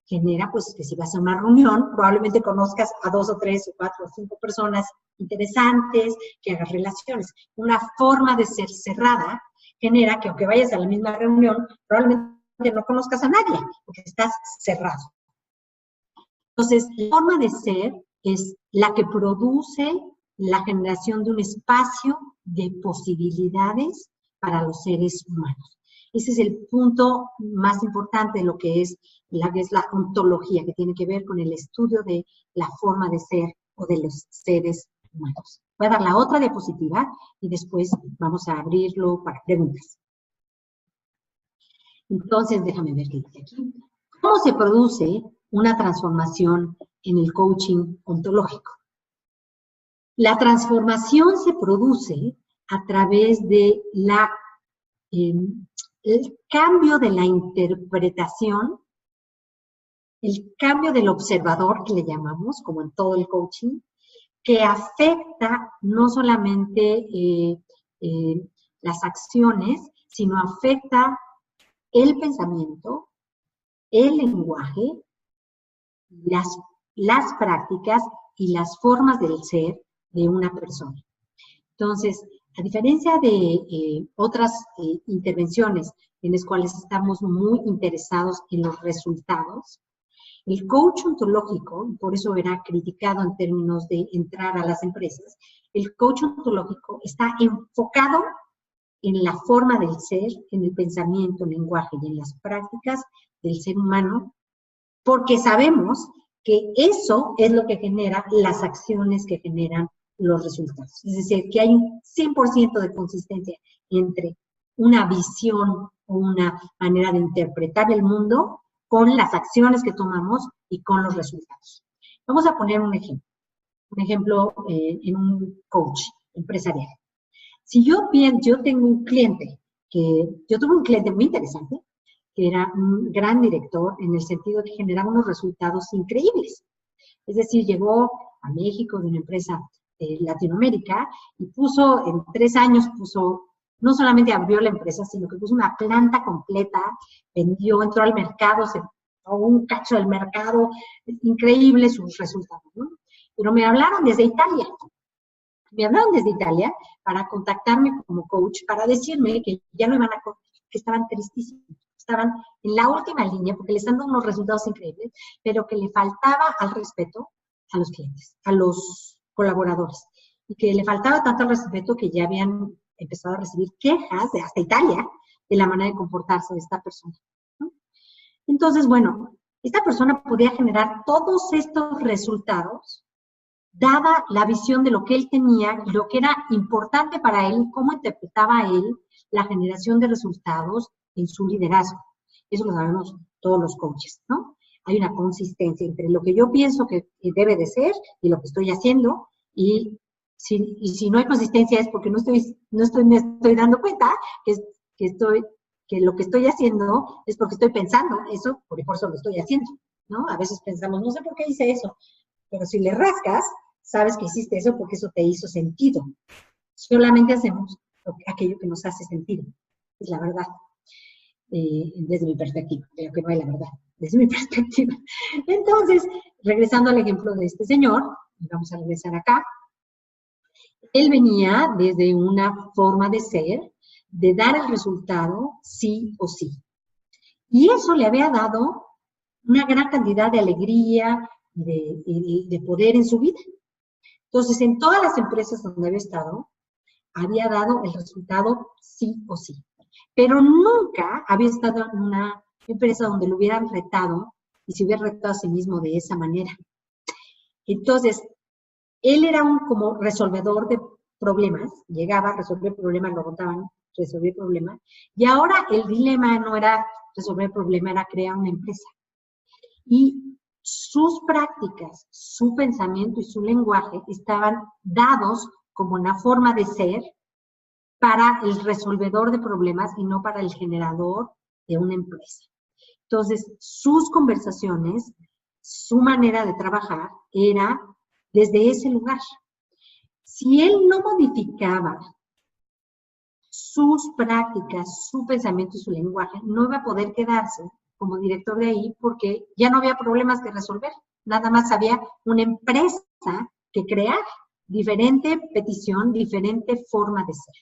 genera, pues, que si vas a una reunión, probablemente conozcas a 2 o 3 o 4 o 5 personas interesantes, que hagas relaciones. Una forma de ser cerrada genera que aunque vayas a la misma reunión, probablemente no conozcas a nadie, porque estás cerrado. Entonces, la forma de ser es la que produce la generación de un espacio de posibilidades para los seres humanos. Ese es el punto más importante de lo que es la ontología, que tiene que ver con el estudio de la forma de ser o de los seres humanos. Voy a dar la otra diapositiva y después vamos a abrirlo para preguntas. Entonces, déjame ver qué dice aquí. ¿Cómo se produce una transformación en el coaching ontológico? La transformación se produce a través de el cambio de la interpretación, el cambio del observador, que le llamamos, como en todo el coaching, que afecta no solamente las acciones, sino afecta el pensamiento, el lenguaje, las prácticas y las formas del ser de una persona. Entonces, a diferencia de otras intervenciones en las cuales estamos muy interesados en los resultados, el coach ontológico, por eso era criticado en términos de entrar a las empresas, el coach ontológico está enfocado en la forma del ser, en el pensamiento, el lenguaje y en las prácticas del ser humano, porque sabemos que eso es lo que genera las acciones que generan los resultados. Es decir, que hay un 100% de consistencia entre una visión o una manera de interpretar el mundo con las acciones que tomamos y con los resultados. Vamos a poner un ejemplo en un coach empresarial. Si yo tengo un cliente, yo tuve un cliente muy interesante, que era un gran director en el sentido de que generaba unos resultados increíbles. Es decir, llegó a México de una empresa de Latinoamérica y en 3 años no solamente abrió la empresa, sino que puso una planta completa, entró al mercado, se tomó un cacho del mercado, increíble sus resultados, ¿no? Pero me hablaron desde Italia. Para contactarme como coach, para decirme que ya no iban a correr, que estaban tristísimos, estaban en la última línea porque les están dando unos resultados increíbles, pero que le faltaba al respeto a los clientes, a los colaboradores, y que le faltaba tanto al respeto que ya habían empezado a recibir quejas de hasta Italia de la manera de comportarse de esta persona, ¿no? Entonces, bueno, esta persona podía generar todos estos resultados dada la visión de lo que él tenía y lo que era importante para él, cómo interpretaba él la generación de resultados en su liderazgo. Eso lo sabemos todos los coaches, ¿no? Hay una consistencia entre lo que yo pienso que debe de ser y lo que estoy haciendo, y si no hay consistencia es porque me estoy dando cuenta que lo que estoy haciendo es porque estoy pensando eso, por eso lo estoy haciendo, ¿no? A veces pensamos, no sé por qué hice eso, pero si le rascas, sabes que hiciste eso porque eso te hizo sentido. Solamente hacemos aquello que nos hace sentido. Es la verdad, desde mi perspectiva. Creo que no es la verdad, desde mi perspectiva. Entonces, regresando al ejemplo de este señor, vamos a regresar acá. Él venía desde una forma de ser, de dar el resultado sí o sí. Y eso le había dado una gran cantidad de alegría y de poder en su vida. Entonces, en todas las empresas donde había estado, había dado el resultado sí o sí. Pero nunca había estado en una empresa donde lo hubieran retado y se hubiera retado a sí mismo de esa manera. Entonces, él era un como resolvedor de problemas, llegaba a resolver problemas, lo botaban, resolver problemas, y ahora el dilema no era resolver el problema era crear una empresa. Y sus prácticas, su pensamiento y su lenguaje estaban dados como una forma de ser para el resolvedor de problemas y no para el generador de una empresa. Entonces, sus conversaciones, su manera de trabajar era desde ese lugar. Si él no modificaba sus prácticas, su pensamiento y su lenguaje, no iba a poder quedarse como director de ahí porque ya no había problemas que resolver. Nada más había una empresa que crear, diferente petición, diferente forma de ser.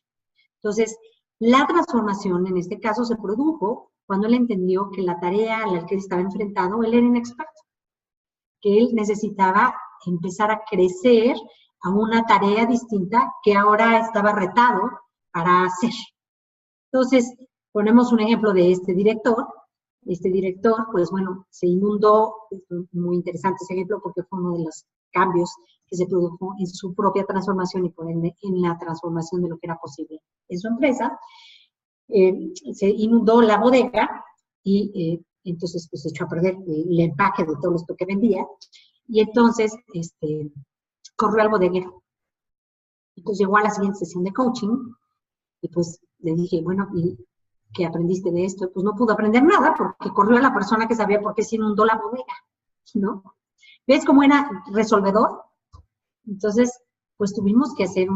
Entonces, la transformación en este caso se produjo cuando él entendió que la tarea a la que él estaba enfrentado, él era inexperto, que él necesitaba empezar a crecer a una tarea distinta que ahora estaba retado para hacer. Entonces, ponemos un ejemplo de este director. Este director, pues bueno, se inundó, es muy interesante ese ejemplo porque fue uno de los cambios que se produjo en su propia transformación y por ende en la transformación de lo que era posible en su empresa. Se inundó la bodega y entonces pues se echó a perder el empaque de todo esto que vendía y entonces corrió al bodeguero. Entonces llegó a la siguiente sesión de coaching y pues le dije, bueno, ¿y qué aprendiste de esto? Pues no pudo aprender nada porque corrió a la persona que sabía por qué se inundó la bodega, ¿no? ¿Ves cómo era resolvedor? Entonces, pues tuvimos que hacer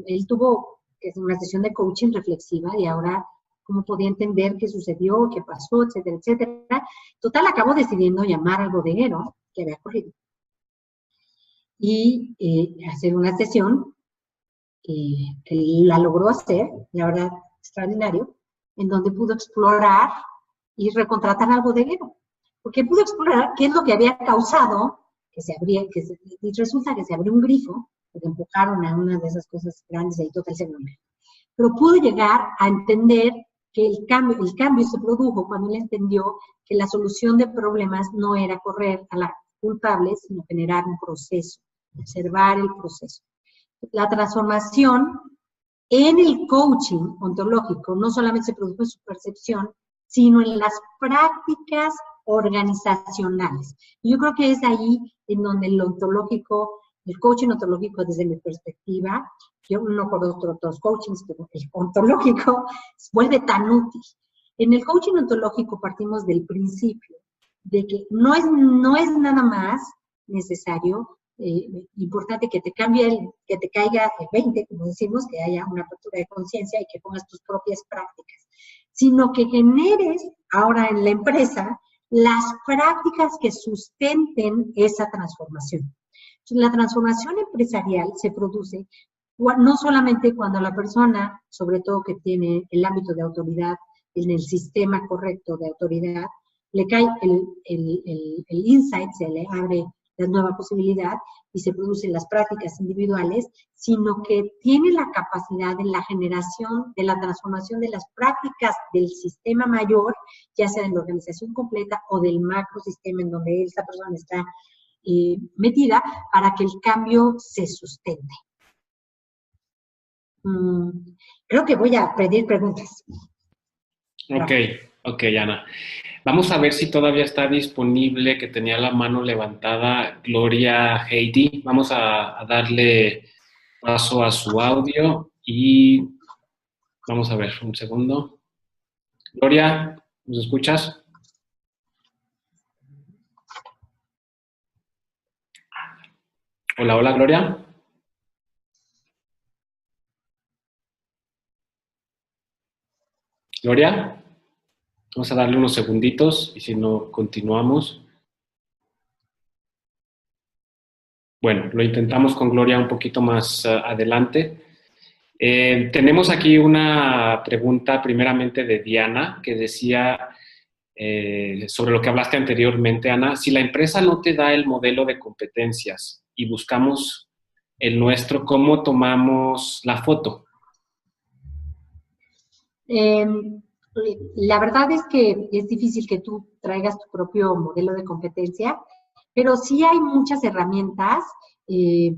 él tuvo una sesión de coaching reflexiva y ahora cómo podía entender qué sucedió, qué pasó, etcétera, etcétera. Total, acabó decidiendo llamar al bodeguero que había corrido y hacer una sesión que la logró hacer, la verdad, extraordinario, en donde pudo explorar y recontratar al bodeguero. Porque pudo explorar qué es lo que había causado y resulta que se abrió un grifo, porque empujaron a una de esas cosas grandes y ahí total se nombre. Pero pudo llegar a entender que el cambio se produjo cuando él entendió que la solución de problemas no era correr a la culpable, sino generar un proceso, observar el proceso. La transformación en el coaching ontológico no solamente se produjo en su percepción, sino en las prácticas organizacionales. Yo creo que es ahí en donde el coaching ontológico desde mi perspectiva, yo no conozco otros coachings, pero el ontológico se vuelve tan útil. En el coaching ontológico partimos del principio de que no es nada más necesario, importante que te caiga el 20, como decimos, que haya una apertura de conciencia y que pongas tus propias prácticas, sino que generes ahora en la empresa las prácticas que sustenten esa transformación. La transformación empresarial se produce no solamente cuando la persona, sobre todo que tiene el ámbito de autoridad, en el sistema correcto de autoridad, le cae el insight, se le abre la nueva posibilidad y se producen las prácticas individuales, sino que tiene la capacidad de la generación, de la transformación de las prácticas del sistema mayor, ya sea de la organización completa o del macrosistema en donde esta persona está metida, para que el cambio se sustente. Creo que voy a pedir preguntas. Ok, Ana. Vamos a ver si todavía está disponible, que tenía la mano levantada, Gloria Heidi. Vamos a darle paso a su audio y vamos a ver, un segundo. Gloria, ¿nos escuchas? Hola, hola, Gloria. Gloria. Vamos a darle unos segunditos y si no, continuamos. Bueno, lo intentamos con Gloria un poquito más adelante. Tenemos aquí una pregunta primeramente de Diana que decía sobre lo que hablaste anteriormente, Ana. Si la empresa no te da el modelo de competencias y buscamos el nuestro, ¿cómo tomamos la foto? La verdad es que es difícil que tú traigas tu propio modelo de competencia, pero sí hay muchas herramientas que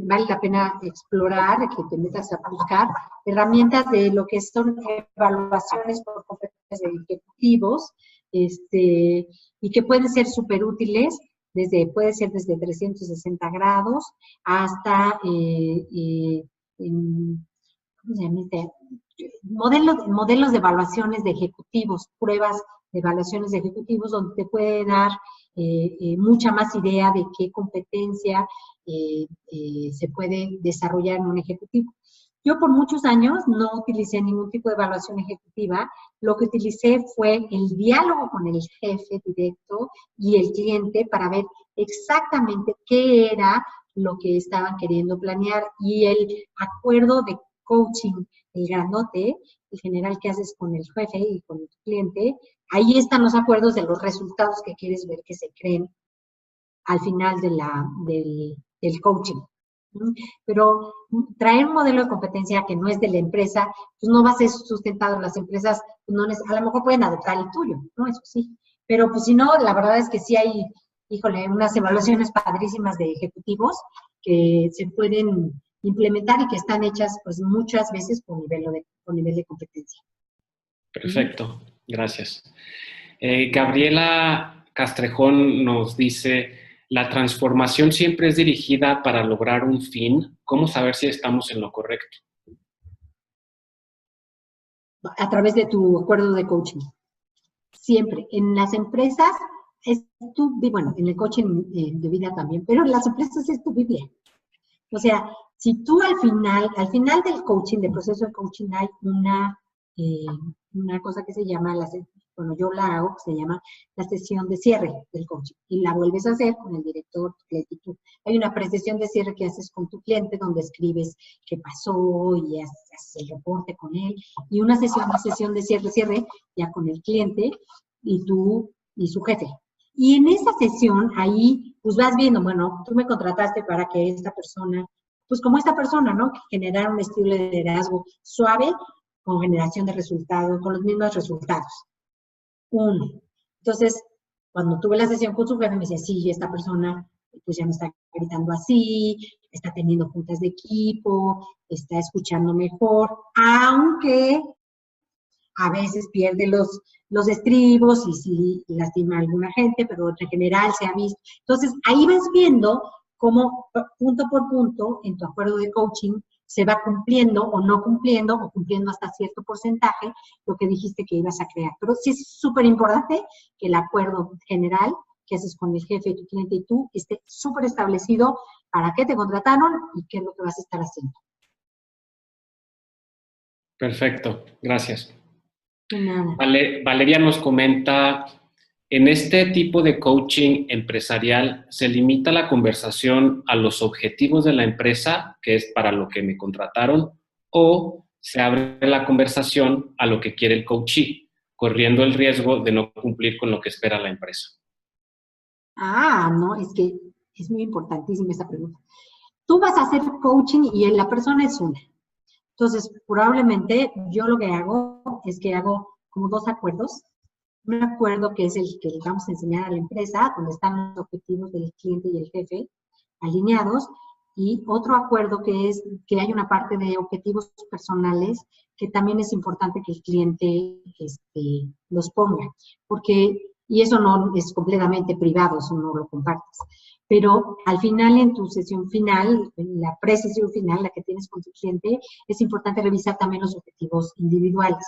vale la pena explorar, que te metas a buscar, herramientas de lo que son evaluaciones por competencia de ejecutivos, y que pueden ser súper útiles, puede ser desde 360 grados hasta, ¿cómo se llama? Modelos de evaluaciones de ejecutivos, pruebas de evaluaciones de ejecutivos, donde te puede dar mucha más idea de qué competencia se puede desarrollar en un ejecutivo. Yo por muchos años no utilicé ningún tipo de evaluación ejecutiva. Lo que utilicé fue el diálogo con el jefe directo y el cliente para ver exactamente qué era lo que estaban queriendo planear, y el acuerdo de coaching, el grandote, el general que haces con el jefe y con el cliente, ahí están los acuerdos de los resultados que quieres ver que se creen al final del coaching. Pero traer un modelo de competencia que no es de la empresa, pues no va a ser sustentado en las empresas, a lo mejor pueden adoptar el tuyo, ¿no? Eso sí. Pero pues si no, la verdad es que sí hay, híjole, unas evaluaciones padrísimas de ejecutivos que se pueden implementar y que están hechas pues muchas veces con nivel de competencia. Perfecto, gracias. Gabriela Castrejón nos dice: la transformación siempre es dirigida para lograr un fin. ¿Cómo saber si estamos en lo correcto? A través de tu acuerdo de coaching. Siempre. En las empresas, bueno, en el coaching de vida también, pero en las empresas es tu Biblia. O sea, si tú al final del coaching, del proceso de coaching, hay una cosa que se llama, bueno, yo la hago, que se llama la sesión de cierre del coaching, y la vuelves a hacer con el director, tu cliente y tú. Hay una presesión de cierre que haces con tu cliente, donde escribes qué pasó y haces el reporte con él, y una sesión de cierre ya con el cliente y tú y su jefe. Y en esa sesión, ahí, pues vas viendo, bueno, tú me contrataste para que esta persona, pues como esta persona, ¿no? Que generara un estilo de liderazgo suave, con generación de resultados, con los mismos resultados. Uno. Entonces, cuando tuve la sesión con su jefe, me decía, sí, esta persona pues ya me está gritando así, está teniendo juntas de equipo, está escuchando mejor, aunque a veces pierde los estribos y sí lastima a alguna gente, pero en general se ha visto. Entonces, ahí vas viendo cómo punto por punto en tu acuerdo de coaching se va cumpliendo o no cumpliendo, o cumpliendo hasta cierto porcentaje lo que dijiste que ibas a crear. Pero sí es súper importante que el acuerdo general que haces con el jefe, tu cliente y tú esté súper establecido para qué te contrataron y qué es lo que vas a estar haciendo. Perfecto, gracias. De nada. Valeria nos comenta: en este tipo de coaching empresarial, ¿se limita la conversación a los objetivos de la empresa, que es para lo que me contrataron, o se abre la conversación a lo que quiere el coachee, corriendo el riesgo de no cumplir con lo que espera la empresa? No, es que es muy importantísima esta pregunta. Tú vas a hacer coaching y la persona es una. Entonces, probablemente yo lo que hago es que hago como dos acuerdos. Un acuerdo que es el que le vamos a enseñar a la empresa, donde están los objetivos del cliente y el jefe alineados, y otro acuerdo que es que hay una parte de objetivos personales que también es importante que el cliente los ponga, y eso no es completamente privado, eso no lo compartes. Pero al final, en tu sesión final, en la presesión final, la que tienes con tu cliente, es importante revisar también los objetivos individuales.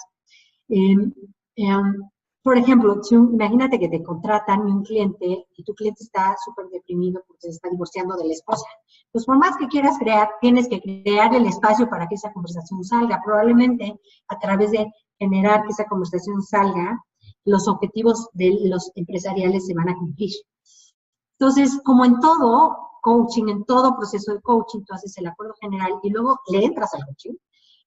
Por ejemplo, imagínate que te contratan un cliente y tu cliente está súper deprimido porque se está divorciando de la esposa. Pues por más que quieras crear, tienes que crear el espacio para que esa conversación salga. Probablemente a través de generar que esa conversación salga, los objetivos de los empresariales se van a cumplir. Entonces, como en todo coaching, en todo proceso de coaching, tú haces el acuerdo general y luego le entras al coaching.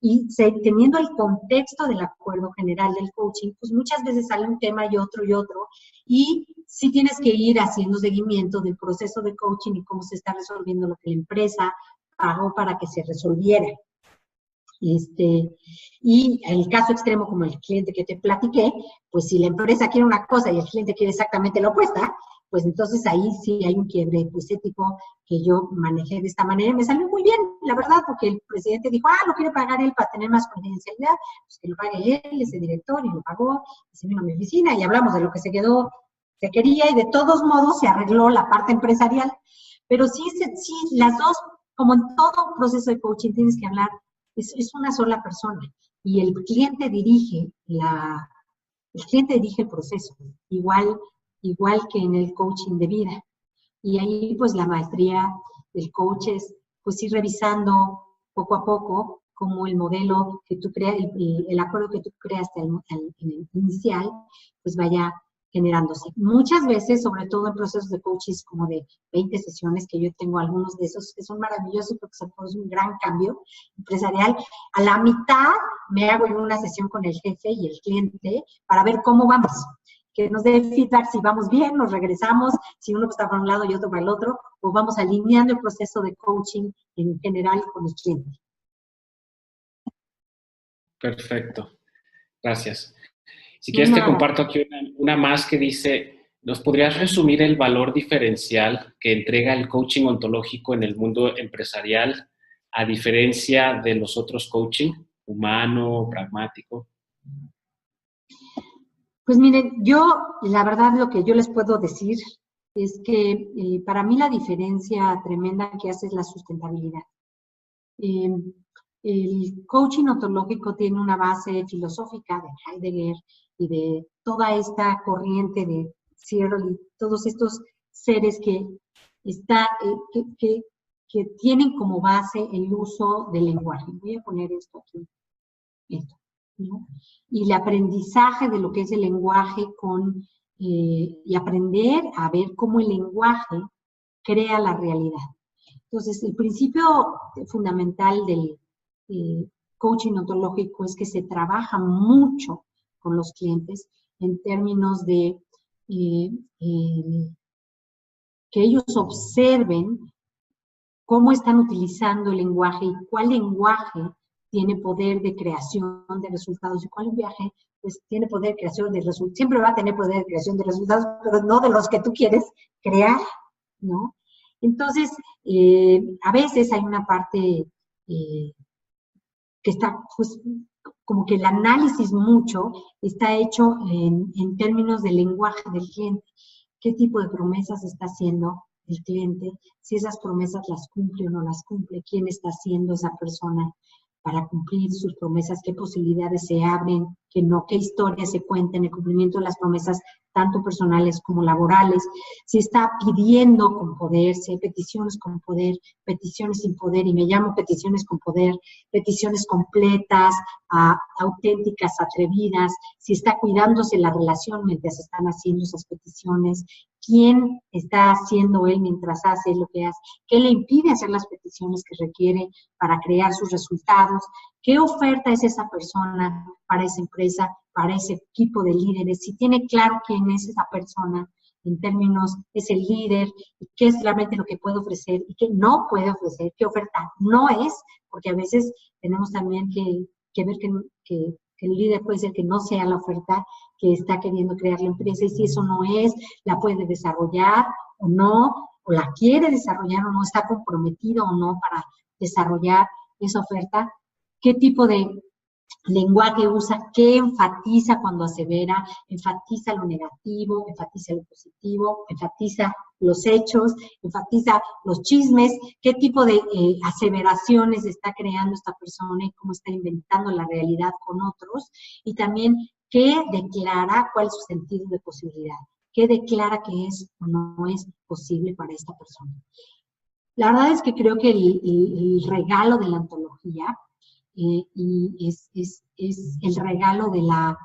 Y teniendo el contexto del acuerdo general del coaching, pues muchas veces sale un tema y otro, y sí tienes que ir haciendo seguimiento del proceso de coaching y cómo se está resolviendo lo que la empresa pagó para que se resolviera. Y el caso extremo, como el cliente que te platiqué, pues si la empresa quiere una cosa y el cliente quiere exactamente la opuesta, pues entonces ahí sí hay un quiebre pues, ético que yo manejé de esta manera. Me salió muy bien, la verdad, porque el presidente dijo, lo quiere pagar él para tener más confidencialidad, pues que lo pague él, ese director, y lo pagó, y se vino a mi oficina, y hablamos de lo que se quería, y de todos modos se arregló la parte empresarial. Pero sí, las dos, como en todo proceso de coaching, tienes que hablar, es una sola persona, y el cliente dirige el proceso, igual que en el coaching de vida. Y ahí, pues, la maestría del coach es, pues, ir revisando poco a poco cómo el modelo que tú creas, el acuerdo que tú creaste en el inicial, pues, vaya generándose. Muchas veces, sobre todo en procesos de coaching como de 20 sesiones, que yo tengo algunos de esos que son maravillosos porque se produce un gran cambio empresarial, a la mitad me hago yo una sesión con el jefe y el cliente para ver cómo vamos, que nos dé feedback si vamos bien, nos regresamos, si uno está para un lado y otro para el otro, o vamos alineando el proceso de coaching en general con el cliente. Perfecto, gracias. Si quieres te comparto aquí una más que dice, ¿nos podrías resumir el valor diferencial que entrega el coaching ontológico en el mundo empresarial a diferencia de los otros coaching, humano, pragmático? Pues miren, la verdad, lo que yo les puedo decir es que para mí la diferencia tremenda que hace es la sustentabilidad. El coaching ontológico tiene una base filosófica de Heidegger y de toda esta corriente de Searle, todos estos seres que tienen como base el uso del lenguaje. Voy a poner esto aquí. Esto, ¿no? Y el aprendizaje de lo que es el lenguaje y aprender a ver cómo el lenguaje crea la realidad. Entonces, el principio fundamental del coaching ontológico es que se trabaja mucho con los clientes en términos de que ellos observen cómo están utilizando el lenguaje y cuál lenguaje tiene poder de creación de resultados y cuál lenguaje pues, tiene poder de creación de resultados. Siempre va a tener poder de creación de resultados, pero no de los que tú quieres crear, ¿no? Entonces, a veces hay una parte que está, pues, como que el análisis mucho está hecho en términos del lenguaje del cliente. ¿Qué tipo de promesas está haciendo el cliente? Si esas promesas las cumple o no las cumple, quién está haciendo esa persona para cumplir sus promesas, qué posibilidades se abren, qué no, qué historias se cuentan en el cumplimiento de las promesas, tanto personales como laborales, si está pidiendo con poder, si hay peticiones con poder, peticiones sin poder, y me llamo peticiones con poder, peticiones completas, auténticas, atrevidas, si está cuidándose la relación mientras están haciendo esas peticiones, quién está haciendo él mientras hace lo que hace, qué le impide hacer las peticiones que requiere para crear sus resultados, qué oferta es esa persona para esa empresa, para ese equipo de líderes, si tiene claro quién es esa persona en términos, es el líder, y qué es realmente lo que puede ofrecer y qué no puede ofrecer, qué oferta no es, porque a veces tenemos también que ver que el líder puede ser que no sea la oferta que está queriendo crear la empresa, y si eso no es, la puede desarrollar o no, o la quiere desarrollar o no, está comprometido o no para desarrollar esa oferta, qué tipo de lenguaje usa, qué enfatiza cuando asevera, enfatiza lo negativo, enfatiza lo positivo, enfatiza los hechos, enfatiza los chismes, qué tipo de aseveraciones está creando esta persona y cómo está inventando la realidad con otros, y también qué declara, cuál es su sentido de posibilidad, qué declara que es o no es posible para esta persona. La verdad es que creo que el regalo de la ontología y es el regalo de la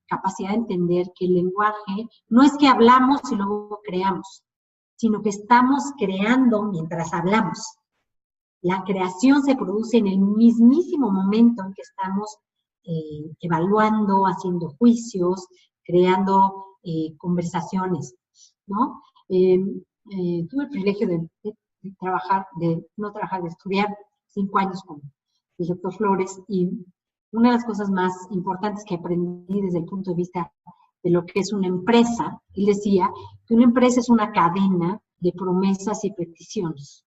capacidad de entender que el lenguaje no es que hablamos y luego creamos, sino que estamos creando mientras hablamos. La creación se produce en el mismísimo momento en que estamos evaluando, haciendo juicios, creando conversaciones, ¿no? Tuve el privilegio de estudiar 5 años con el doctor Flores, y una de las cosas más importantes que aprendí desde el punto de vista de lo que es una empresa, él decía que una empresa es una cadena de promesas y peticiones.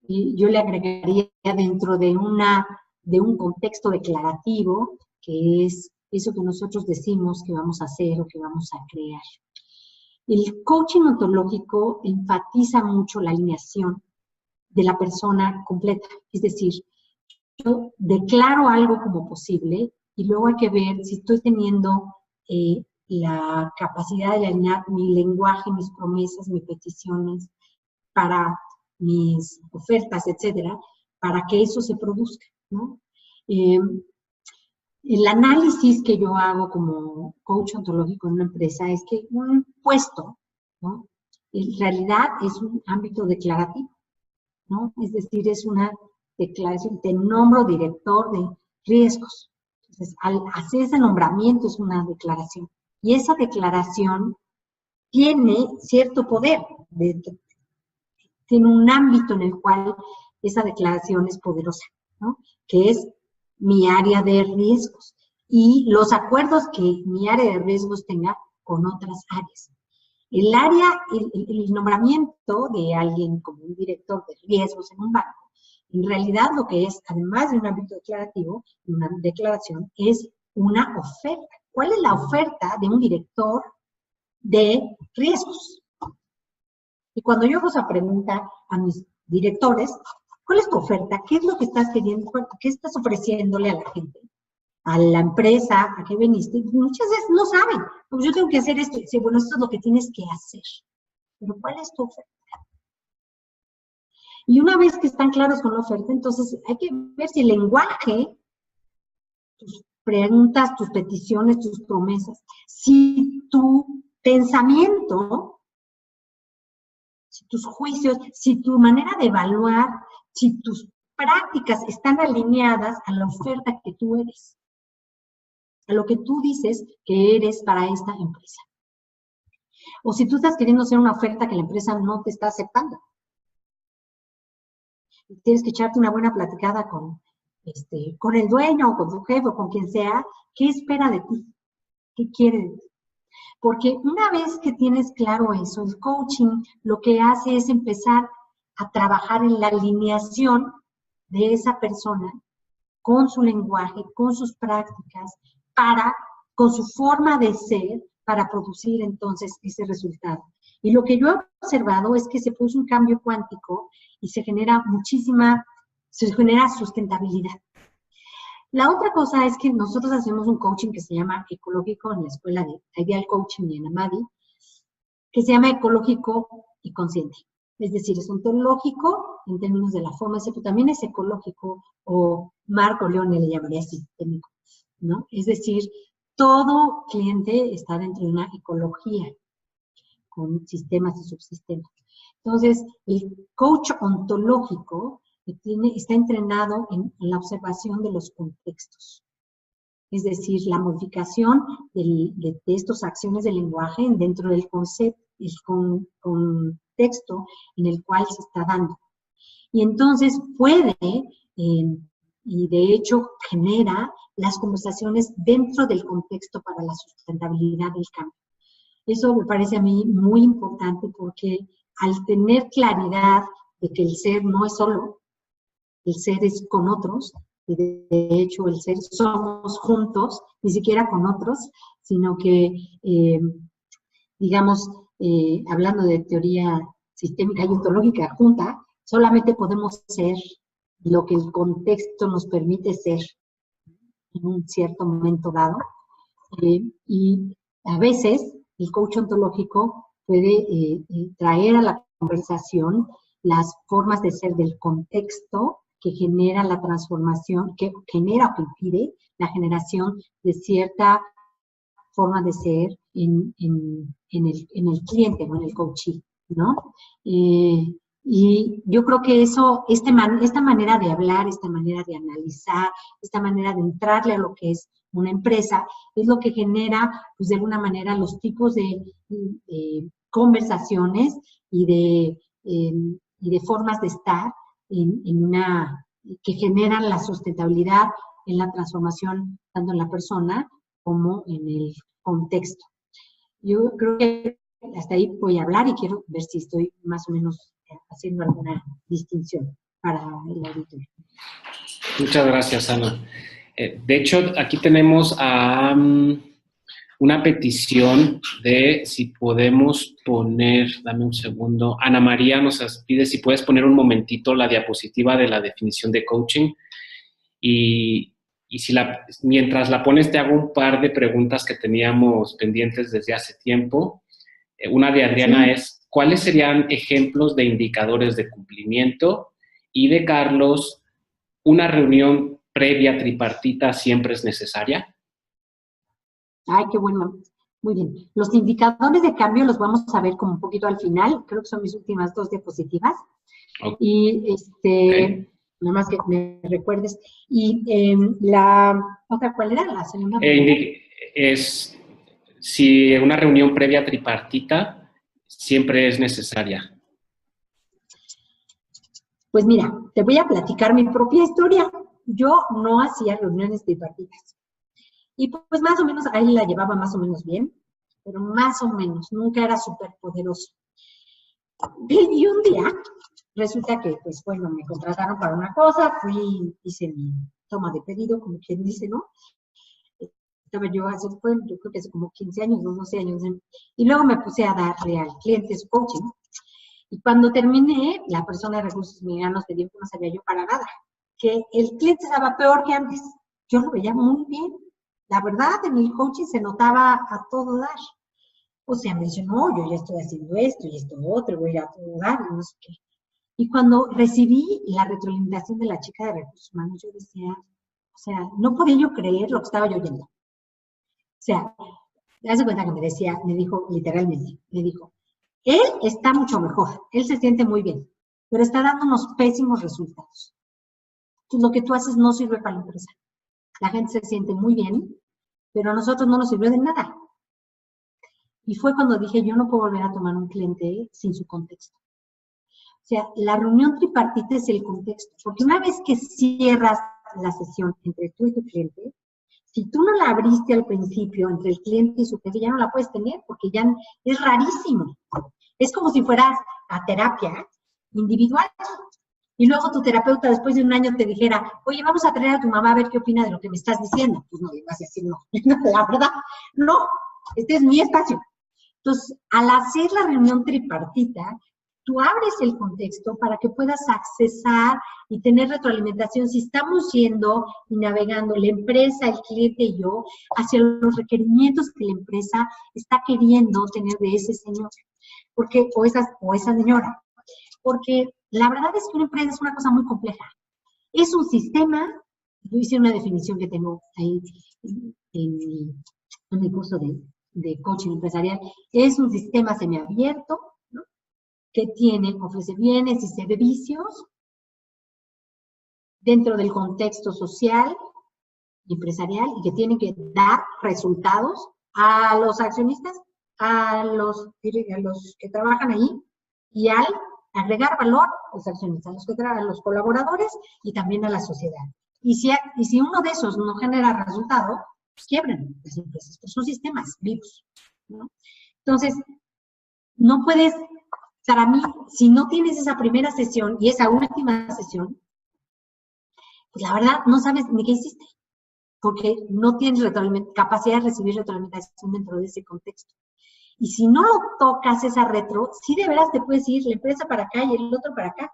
Y yo le agregaría dentro de un contexto declarativo, que es eso que nosotros decimos que vamos a hacer o que vamos a crear. El coaching ontológico enfatiza mucho la alineación de la persona completa, es decir, yo declaro algo como posible y luego hay que ver si estoy teniendo la capacidad de alinear mi lenguaje, mis promesas, mis peticiones para mis ofertas, etcétera, para que eso se produzca, ¿no? El análisis que yo hago como coach ontológico en una empresa es que un puesto, ¿no?, en realidad es un ámbito declarativo, ¿no? Es decir, es una declaración, te nombro director de riesgos. Entonces, al hacer ese nombramiento es una declaración. Y esa declaración tiene cierto poder, tiene un ámbito en el cual esa declaración es poderosa, ¿no?, que es mi área de riesgos y los acuerdos que mi área de riesgos tenga con otras áreas. El área, el nombramiento de alguien como un director de riesgos en un banco, en realidad lo que es, además de un ámbito declarativo, una declaración, es una oferta. ¿Cuál es la oferta de un director de riesgos? Y cuando yo hago esa pregunta a mis directores, ¿cuál es tu oferta? ¿Qué es lo que estás queriendo? ¿Qué estás ofreciéndole a la gente? A la empresa, ¿a qué veniste? Muchas veces no saben. Pues yo tengo que hacer esto. Sí, bueno, esto es lo que tienes que hacer. Pero ¿cuál es tu oferta? Y una vez que están claros con la oferta, entonces hay que ver si el lenguaje, tus preguntas, tus peticiones, tus promesas, si tu pensamiento, si tus juicios, si tu manera de evaluar, si tus prácticas están alineadas a la oferta que tú eres, a lo que tú dices que eres para esta empresa. O si tú estás queriendo hacer una oferta que la empresa no te está aceptando. Tienes que echarte una buena platicada con el dueño o con tu jefe o con quien sea. ¿Qué espera de ti? ¿Qué quiere de ti? Porque una vez que tienes claro eso, el coaching lo que hace es empezar a trabajar en la alineación de esa persona con su lenguaje, con sus prácticas, con su forma de ser, para producir entonces ese resultado. Y lo que yo he observado es que se produce un cambio cuántico y se genera sustentabilidad. La otra cosa es que nosotros hacemos un coaching que se llama ecológico en la escuela de Ideal Coaching y en Amadi, que se llama ecológico y consciente. Es decir, es ontológico en términos de la forma de ser, pero también es ecológico, o Marco Leone le llamaría sistémico, ¿no? Es decir, todo cliente está dentro de una ecología, con sistemas y subsistemas. Entonces, el coach ontológico está entrenado en la observación de los contextos. Es decir, la modificación de estas acciones del lenguaje dentro del concepto, el contexto en el cual se está dando. Y entonces puede, y de hecho genera las conversaciones dentro del contexto para la sustentabilidad del cambio. Eso me parece a mí muy importante porque al tener claridad de que el ser no es solo, el ser es con otros, y de hecho el ser somos juntos, ni siquiera con otros, sino que, digamos, hablando de teoría sistémica y ontológica junta, solamente podemos ser lo que el contexto nos permite ser en un cierto momento dado. Y a veces el coach ontológico puede traer a la conversación las formas de ser del contexto que genera la transformación, que genera o que impide la generación de cierta forma de ser en el cliente o en el coachee, ¿no? Y yo creo que eso, esta manera de hablar, esta manera de analizar, esta manera de entrarle a lo que es una empresa, es lo que genera, pues de alguna manera, los tipos de conversaciones y de formas de estar que generan la sustentabilidad en la transformación, tanto en la persona como en el contexto. Yo creo que hasta ahí voy a hablar y quiero ver si estoy más o menos haciendo alguna distinción para el auditorio. Muchas gracias, Ana. De hecho, aquí tenemos a una petición de si podemos poner, dame un segundo, Ana María nos pide si puedes poner un momentito la diapositiva de la definición de coaching y si mientras la pones te hago un par de preguntas que teníamos pendientes desde hace tiempo. Una de Adriana es, ¿cuáles serían ejemplos de indicadores de cumplimiento? Y de Carlos, ¿una reunión previa tripartita siempre es necesaria? Ay, qué bueno. Muy bien. Los indicadores de cambio los vamos a ver como un poquito al final. Creo que son mis últimas 2 diapositivas. Okay. Y nada más que me recuerdes. Y la otra, ¿cuál era? La segunda. Es si una reunión previa tripartita siempre es necesaria. Pues mira, te voy a platicar mi propia historia. Yo no hacía reuniones tripartitas. Y pues más o menos, ahí la llevaba más o menos bien, pero más o menos, nunca era súper poderoso. Y un día, resulta que, pues bueno, me contrataron para una cosa, hice mi toma de pedido, como quien dice, ¿no? Estaba yo yo creo que hace como 15 años, 12 años, y luego me puse a darle al cliente su coaching. Y cuando terminé, la persona de recursos humanos me dijo que no sabía yo para nada, que el cliente estaba peor que antes. Yo lo veía muy bien. La verdad, en el coaching se notaba a todo dar. O sea, me dice, no, yo ya estoy haciendo esto y esto otro, voy a todo dar y no sé qué. Y cuando recibí la retroalimentación de la chica de recursos humanos, yo decía, o sea, no podía yo creer lo que estaba yo oyendo. O sea, te das cuenta que me dijo literalmente, me dijo, él está mucho mejor, él se siente muy bien, pero está dando unos pésimos resultados. Entonces, lo que tú haces no sirve para la empresa. La gente se siente muy bien, pero a nosotros no nos sirvió de nada. Y fue cuando dije, yo no puedo volver a tomar un cliente sin su contexto. O sea, la reunión tripartita es el contexto, porque una vez que cierras la sesión entre tú y tu cliente, si tú no la abriste al principio entre el cliente y su cliente, ya no la puedes tener, porque ya es rarísimo. Es como si fueras a terapia individual. Y luego tu terapeuta después de un año te dijera, oye, vamos a traer a tu mamá a ver qué opina de lo que me estás diciendo. Pues no, le vas a decir no. La verdad, no. Este es mi espacio. Entonces, al hacer la reunión tripartita, tú abres el contexto para que puedas accesar y tener retroalimentación si estamos yendo y navegando la empresa, el cliente y yo hacia los requerimientos que la empresa está queriendo tener de ese señor o esa señora. Porque la verdad es que una empresa es una cosa muy compleja. Es un sistema, yo hice una definición que tengo ahí en mi curso de coaching empresarial, es un sistema semiabierto, ¿no? Que ofrece bienes y servicios dentro del contexto social y empresarial y que tiene que dar resultados a los accionistas, a los que trabajan ahí y al agregar valor a los accionistas, a los colaboradores y también a la sociedad. Y si uno de esos no genera resultado, pues quiebran las empresas, pues son sistemas vivos, ¿no? Entonces, no puedes, para mí, si no tienes esa primera sesión y esa última sesión, pues la verdad no sabes ni qué hiciste, porque no tienes capacidad de recibir retroalimentación dentro de ese contexto. Y si no lo tocas esa retro, sí de veras te puedes ir la empresa para acá y el otro para acá.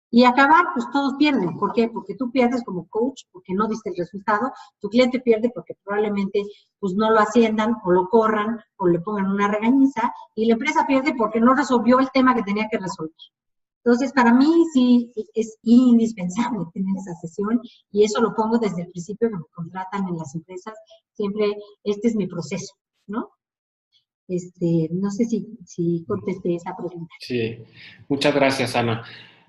Y acabar, pues todos pierden. ¿Por qué? Porque tú pierdes como coach, porque no diste el resultado. Tu cliente pierde porque probablemente pues no lo asciendan o lo corran o le pongan una regañiza. Y la empresa pierde porque no resolvió el tema que tenía que resolver. Entonces, para mí sí es indispensable tener esa sesión y eso lo pongo desde el principio que me contratan en las empresas. Siempre, este es mi proceso, ¿no? No sé si contesté esa pregunta. Sí, muchas gracias, Ana.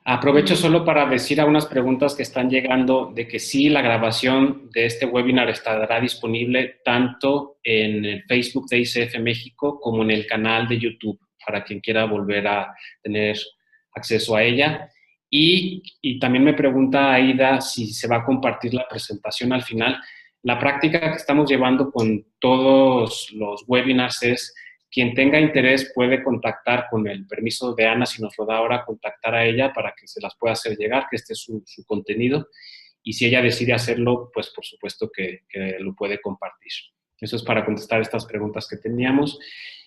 Aprovecho solo para decir a unas preguntas que están llegando de que sí, la grabación de este webinar estará disponible tanto en el Facebook de ICF México como en el canal de YouTube para quien quiera volver a tener acceso a ella. Y también me pregunta Aida si se va a compartir la presentación al final. La práctica que estamos llevando con todos los webinars es, quien tenga interés puede contactar con el permiso de Ana, si nos lo da ahora, contactar a ella para que se las pueda hacer llegar, que este es su contenido. Y si ella decide hacerlo, pues por supuesto que lo puede compartir. Eso es para contestar estas preguntas que teníamos.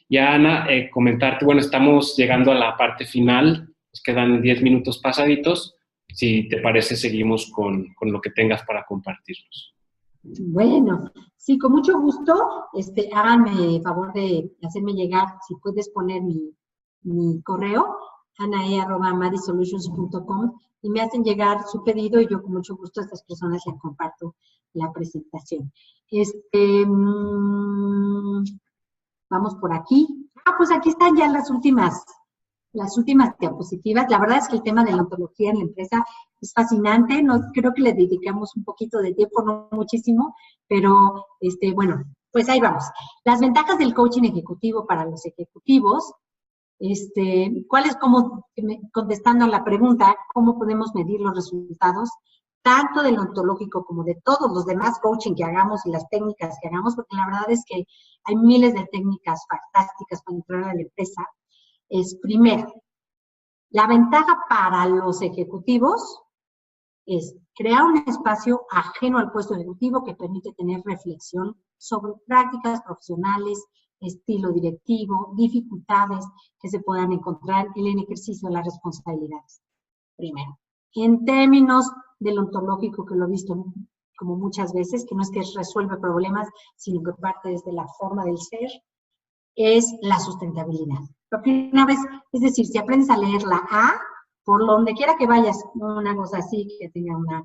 Y Ana, comentarte, bueno, estamos llegando a la parte final, nos quedan 10 minutos pasaditos. Si te parece, seguimos con lo que tengas para compartirnos. Bueno, sí, con mucho gusto, háganme favor de hacerme llegar, si puedes poner mi correo, anae@madisolutions.com, y me hacen llegar su pedido y yo con mucho gusto a estas personas les comparto la presentación. Vamos por aquí. Pues aquí están ya las últimas diapositivas. La verdad es que el tema de la ontología en la empresa es fascinante. Creo que le dedicamos un poquito de tiempo, no muchísimo, pero bueno, pues ahí vamos. Las ventajas del coaching ejecutivo para los ejecutivos. Contestando a la pregunta, ¿cómo podemos medir los resultados? Tanto del ontológico como de todos los demás coaching que hagamos y las técnicas que hagamos, porque la verdad es que hay miles de técnicas fantásticas para entrar a la empresa. Primero, la ventaja para los ejecutivos es crear un espacio ajeno al puesto ejecutivo que permite tener reflexión sobre prácticas profesionales, estilo directivo, dificultades que se puedan encontrar en el ejercicio de las responsabilidades. Primero, en términos del ontológico, que lo he visto como muchas veces, que no es que resuelve problemas, sino que parte desde la forma del ser, es la sustentabilidad. Porque una vez, es decir, si aprendes a leer la A, por donde quiera que vayas, una cosa así, que tenga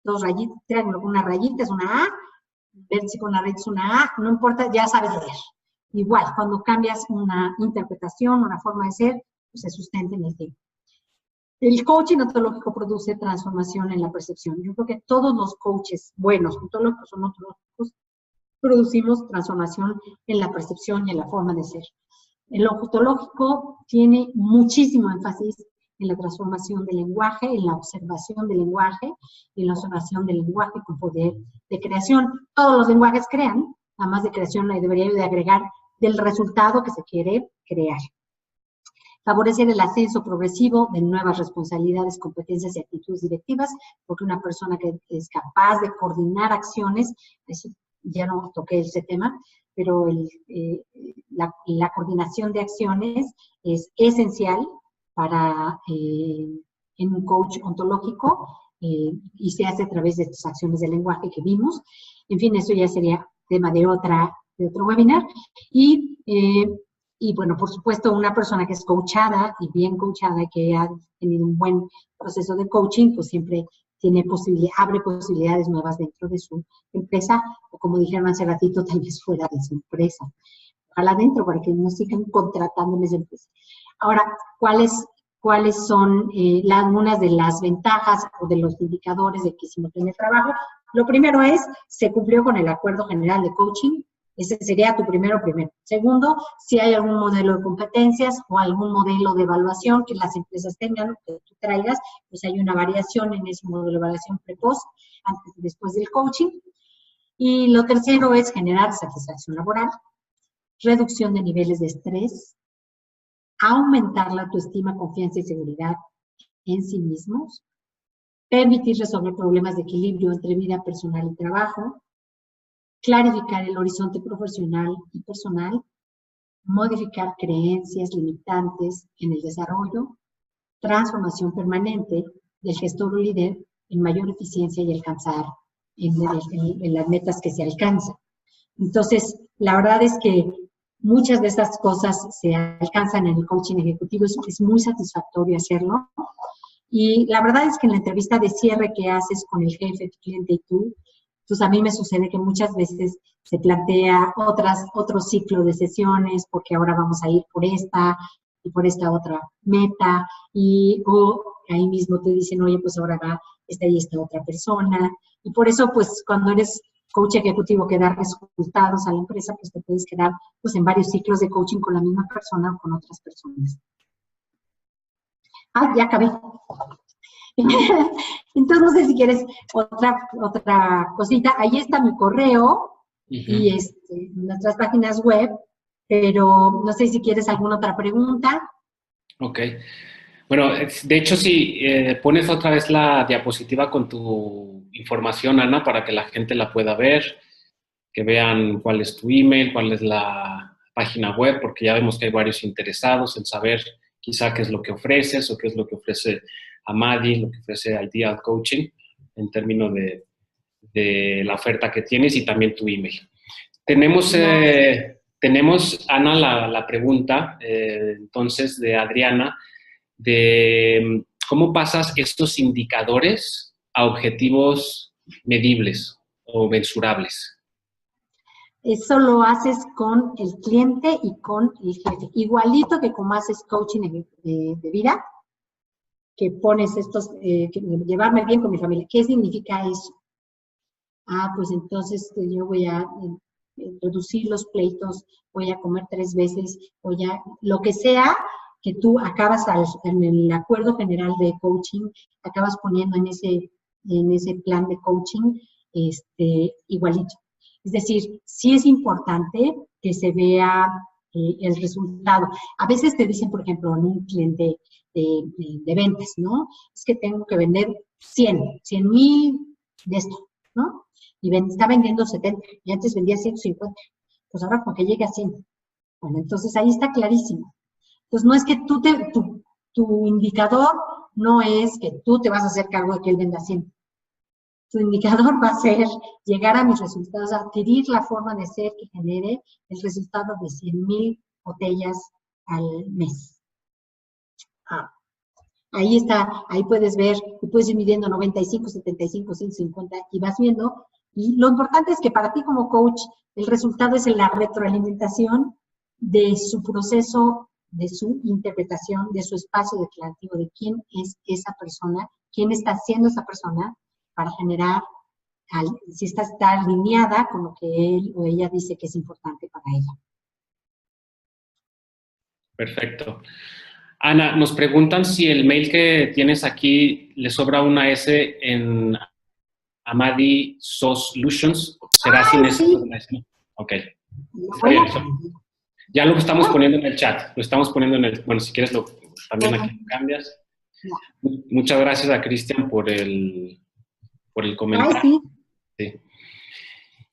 dos rayitas, triángulo con una rayita es una A, vértice con una rayita es una A, no importa, ya sabes leer. Igual, cuando cambias una interpretación, una forma de ser, pues se sustenta en el tiempo. El coaching ontológico produce transformación en la percepción. Yo creo que todos los coaches buenos, ontológicos o no ontológicos, producimos transformación en la percepción y en la forma de ser. El ontológico tiene muchísimo énfasis en la transformación del lenguaje, en la observación del lenguaje, y en la observación del lenguaje con poder de creación. Todos los lenguajes crean, además de creación debería de agregar del resultado que se quiere crear. Favorecer el ascenso progresivo de nuevas responsabilidades, competencias y actitudes directivas, porque una persona que es capaz de coordinar acciones, eso ya no toqué ese tema, pero la coordinación de acciones es esencial para en un coach ontológico y se hace a través de estas acciones de lenguaje que vimos. En fin, eso ya sería tema de otro webinar. Y bueno, por supuesto, una persona que es coachada y bien coachada y que ha tenido un buen proceso de coaching, pues siempre abre posibilidades nuevas dentro de su empresa, o como dijeron hace ratito, tal vez fuera de su empresa. Ojalá dentro, para que no sigan contratando en esa empresa. Ahora, ¿cuáles son algunas de las ventajas o de los indicadores de que si no tiene trabajo? Lo primero es, se cumplió con el acuerdo general de coaching. Ese sería tu primero. Segundo, si hay algún modelo de competencias o algún modelo de evaluación que las empresas tengan, que tú traigas, pues hay una variación en ese modelo de evaluación pre-post, antes y después del coaching. Y lo tercero es generar satisfacción laboral, reducción de niveles de estrés, aumentar la autoestima, confianza y seguridad en sí mismos, permitir resolver problemas de equilibrio entre vida personal y trabajo, clarificar el horizonte profesional y personal, modificar creencias limitantes en el desarrollo, transformación permanente del gestor o líder en mayor eficiencia y alcanzar en las metas que se alcanzan. Entonces, la verdad es que muchas de estas cosas se alcanzan en el coaching ejecutivo, es muy satisfactorio hacerlo. Y la verdad es que en la entrevista de cierre que haces con el jefe, tu cliente y tú, pues a mí me sucede que muchas veces se plantea otro ciclo de sesiones, porque ahora vamos a ir por esta y por esta otra meta, o ahí mismo te dicen, oye, pues ahora va esta y esta otra persona. Y por eso, pues, cuando eres coach ejecutivo que da resultados a la empresa, pues te puedes quedar pues en varios ciclos de coaching con la misma persona o con otras personas. Ya acabé. Entonces, no sé si quieres otra cosita. Ahí está mi correo y nuestras páginas web, pero no sé si quieres alguna otra pregunta. Ok. Bueno, de hecho, si pones otra vez la diapositiva con tu información, Ana, para que la gente la pueda ver, que vean cuál es tu email, cuál es la página web, porque ya vemos que hay varios interesados en saber quizá qué es lo que ofreces o qué es lo que ofrece Amadi, lo que ofrece Ideal Coaching en términos de la oferta que tienes y también tu email. Tenemos, Ana, la pregunta, entonces, de Adriana, de cómo pasas estos indicadores a objetivos medibles o mensurables. Eso lo haces con el cliente y con el jefe. Igualito que como haces coaching de vida, que pones estos, llevarme bien con mi familia. ¿Qué significa eso? Pues entonces yo voy a reducir los pleitos, voy a comer 3 veces, lo que sea que tú acabas en el acuerdo general de coaching, acabas poniendo en ese plan de coaching, igualito. Es decir, sí es importante que se vea el resultado. A veces te dicen, por ejemplo, en un cliente de ventas, ¿no? Es que tengo que vender 100,000 de esto, ¿no? Y está vendiendo 70, y antes vendía 150, pues ahora con que llegue a 100. Bueno, entonces ahí está clarísimo. Entonces no es que tu indicador no es que tú te vas a hacer cargo de que él venda 100. Tu indicador va a ser llegar a mis resultados, adquirir la forma de ser que genere el resultado de 100,000 botellas al mes. Ahí está, ahí puedes ver, y puedes ir midiendo 95, 75, 150 y vas viendo. Y lo importante es que para ti como coach, el resultado es la retroalimentación de su proceso, de su interpretación, de su espacio declarativo, de quién es esa persona, quién está siendo esa persona para generar, si está alineada con lo que él o ella dice que es importante para ella. Perfecto. Ana, nos preguntan si el mail que tienes aquí le sobra una S en Amadi Solutions. ¿Será sin S? Sí. Ok. Ya lo estamos poniendo en el chat. Lo estamos poniendo en el... Bueno, si quieres, también aquí lo cambias. Muchas gracias a Cristian por el comentario. Sí.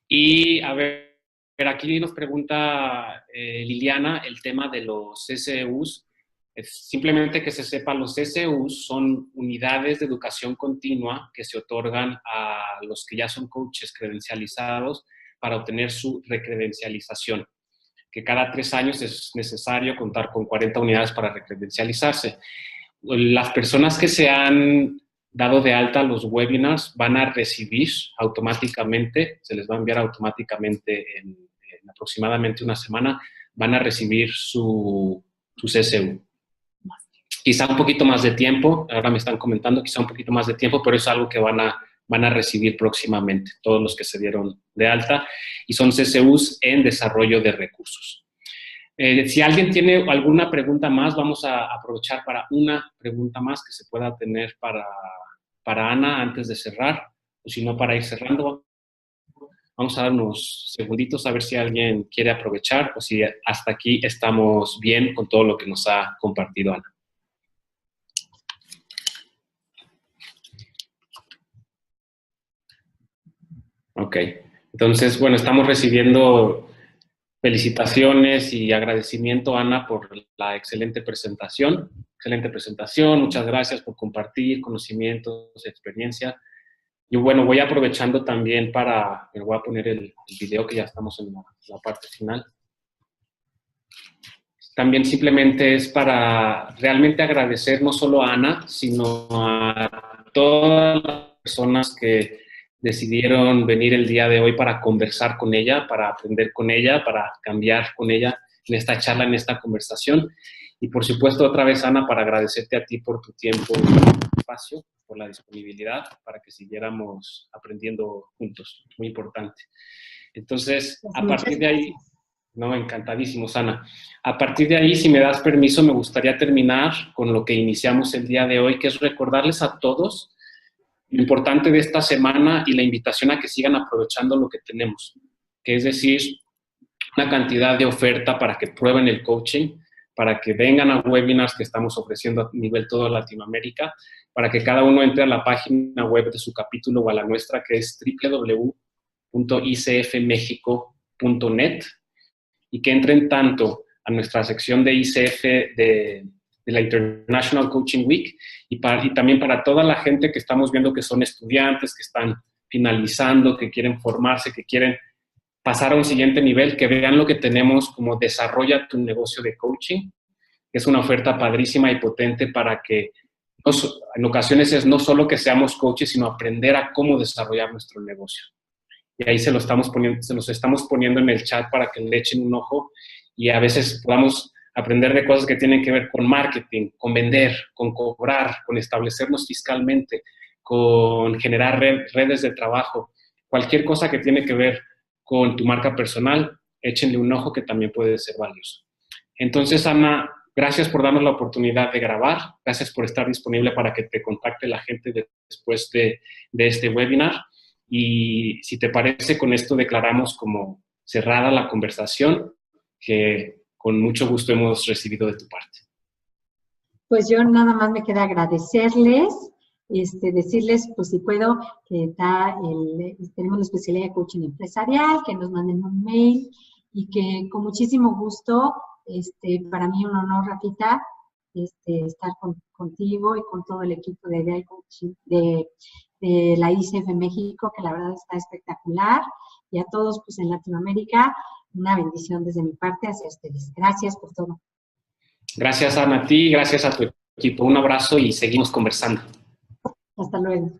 Y a ver, aquí nos pregunta Liliana el tema de los SEUs. Simplemente que se sepa, los SEUs son unidades de educación continua que se otorgan a los que ya son coaches credencializados para obtener su recredencialización, que cada 3 años es necesario contar con 40 unidades para recredencializarse. Las personas que se han dado de alta los webinars van a recibir automáticamente, se les va a enviar automáticamente en aproximadamente una semana, van a recibir su CSU. Quizá un poquito más de tiempo, ahora me están comentando, quizá un poquito más de tiempo, pero es algo que van a recibir próximamente, todos los que se dieron de alta, y son CSUs en desarrollo de recursos. Si alguien tiene alguna pregunta más, vamos a aprovechar para una pregunta más que se pueda tener para Ana antes de cerrar, o si no, para ir cerrando. Vamos a dar unos segunditos a ver si alguien quiere aprovechar o si hasta aquí estamos bien con todo lo que nos ha compartido Ana. Ok, entonces, bueno, estamos recibiendo felicitaciones y agradecimiento, Ana, por la excelente presentación. Excelente presentación, muchas gracias por compartir conocimientos, experiencia. Y bueno, voy aprovechando también me voy a poner el video que ya estamos en la parte final. También simplemente es para realmente agradecer no solo a Ana, sino a todas las personas que decidieron venir el día de hoy para conversar con ella, para aprender con ella, para cambiar con ella en esta charla, en esta conversación. Y por supuesto, otra vez, Ana, para agradecerte a ti por tu tiempo y tu espacio, por la disponibilidad, para que siguiéramos aprendiendo juntos. Muy importante. Entonces, a partir de ahí, No, encantadísimo, Ana. A partir de ahí, si me das permiso, me gustaría terminar con lo que iniciamos el día de hoy, que es recordarles a todos lo importante de esta semana y la invitación a que sigan aprovechando lo que tenemos, que es decir, una cantidad de oferta para que prueben el coaching, para que vengan a webinars que estamos ofreciendo a nivel toda Latinoamérica, para que cada uno entre a la página web de su capítulo o a la nuestra, que es www.icfmexico.net, y que entren tanto a nuestra sección de ICF de la International Coaching Week y también para toda la gente que estamos viendo que son estudiantes, que están finalizando, que quieren formarse, que quieren pasar a un siguiente nivel, que vean lo que tenemos como Desarrolla tu negocio de coaching, que es una oferta padrísima y potente para que en ocasiones es no solo que seamos coaches, sino aprender a cómo desarrollar nuestro negocio. Y ahí se los estamos poniendo en el chat para que le echen un ojo y a veces podamos aprender de cosas que tienen que ver con marketing, con vender, con cobrar, con establecernos fiscalmente, con generar redes de trabajo. Cualquier cosa que tiene que ver con tu marca personal, échenle un ojo que también puede ser valioso. Entonces, Ana, gracias por darnos la oportunidad de grabar. Gracias por estar disponible para que te contacte la gente después de este webinar. Y si te parece, con esto declaramos como cerrada la conversación que con mucho gusto hemos recibido de tu parte. Pues yo nada más me queda agradecerles, decirles, pues si puedo, que tenemos la especialidad de coaching empresarial, que nos manden un mail y que con muchísimo gusto, para mí un honor, Rafita, estar contigo y con todo el equipo de la ICF México, que la verdad está espectacular, y a todos pues en Latinoamérica, una bendición desde mi parte hacia ustedes. Gracias por todo. Gracias, Ana, a ti, gracias a tu equipo. Un abrazo y seguimos conversando. Hasta luego.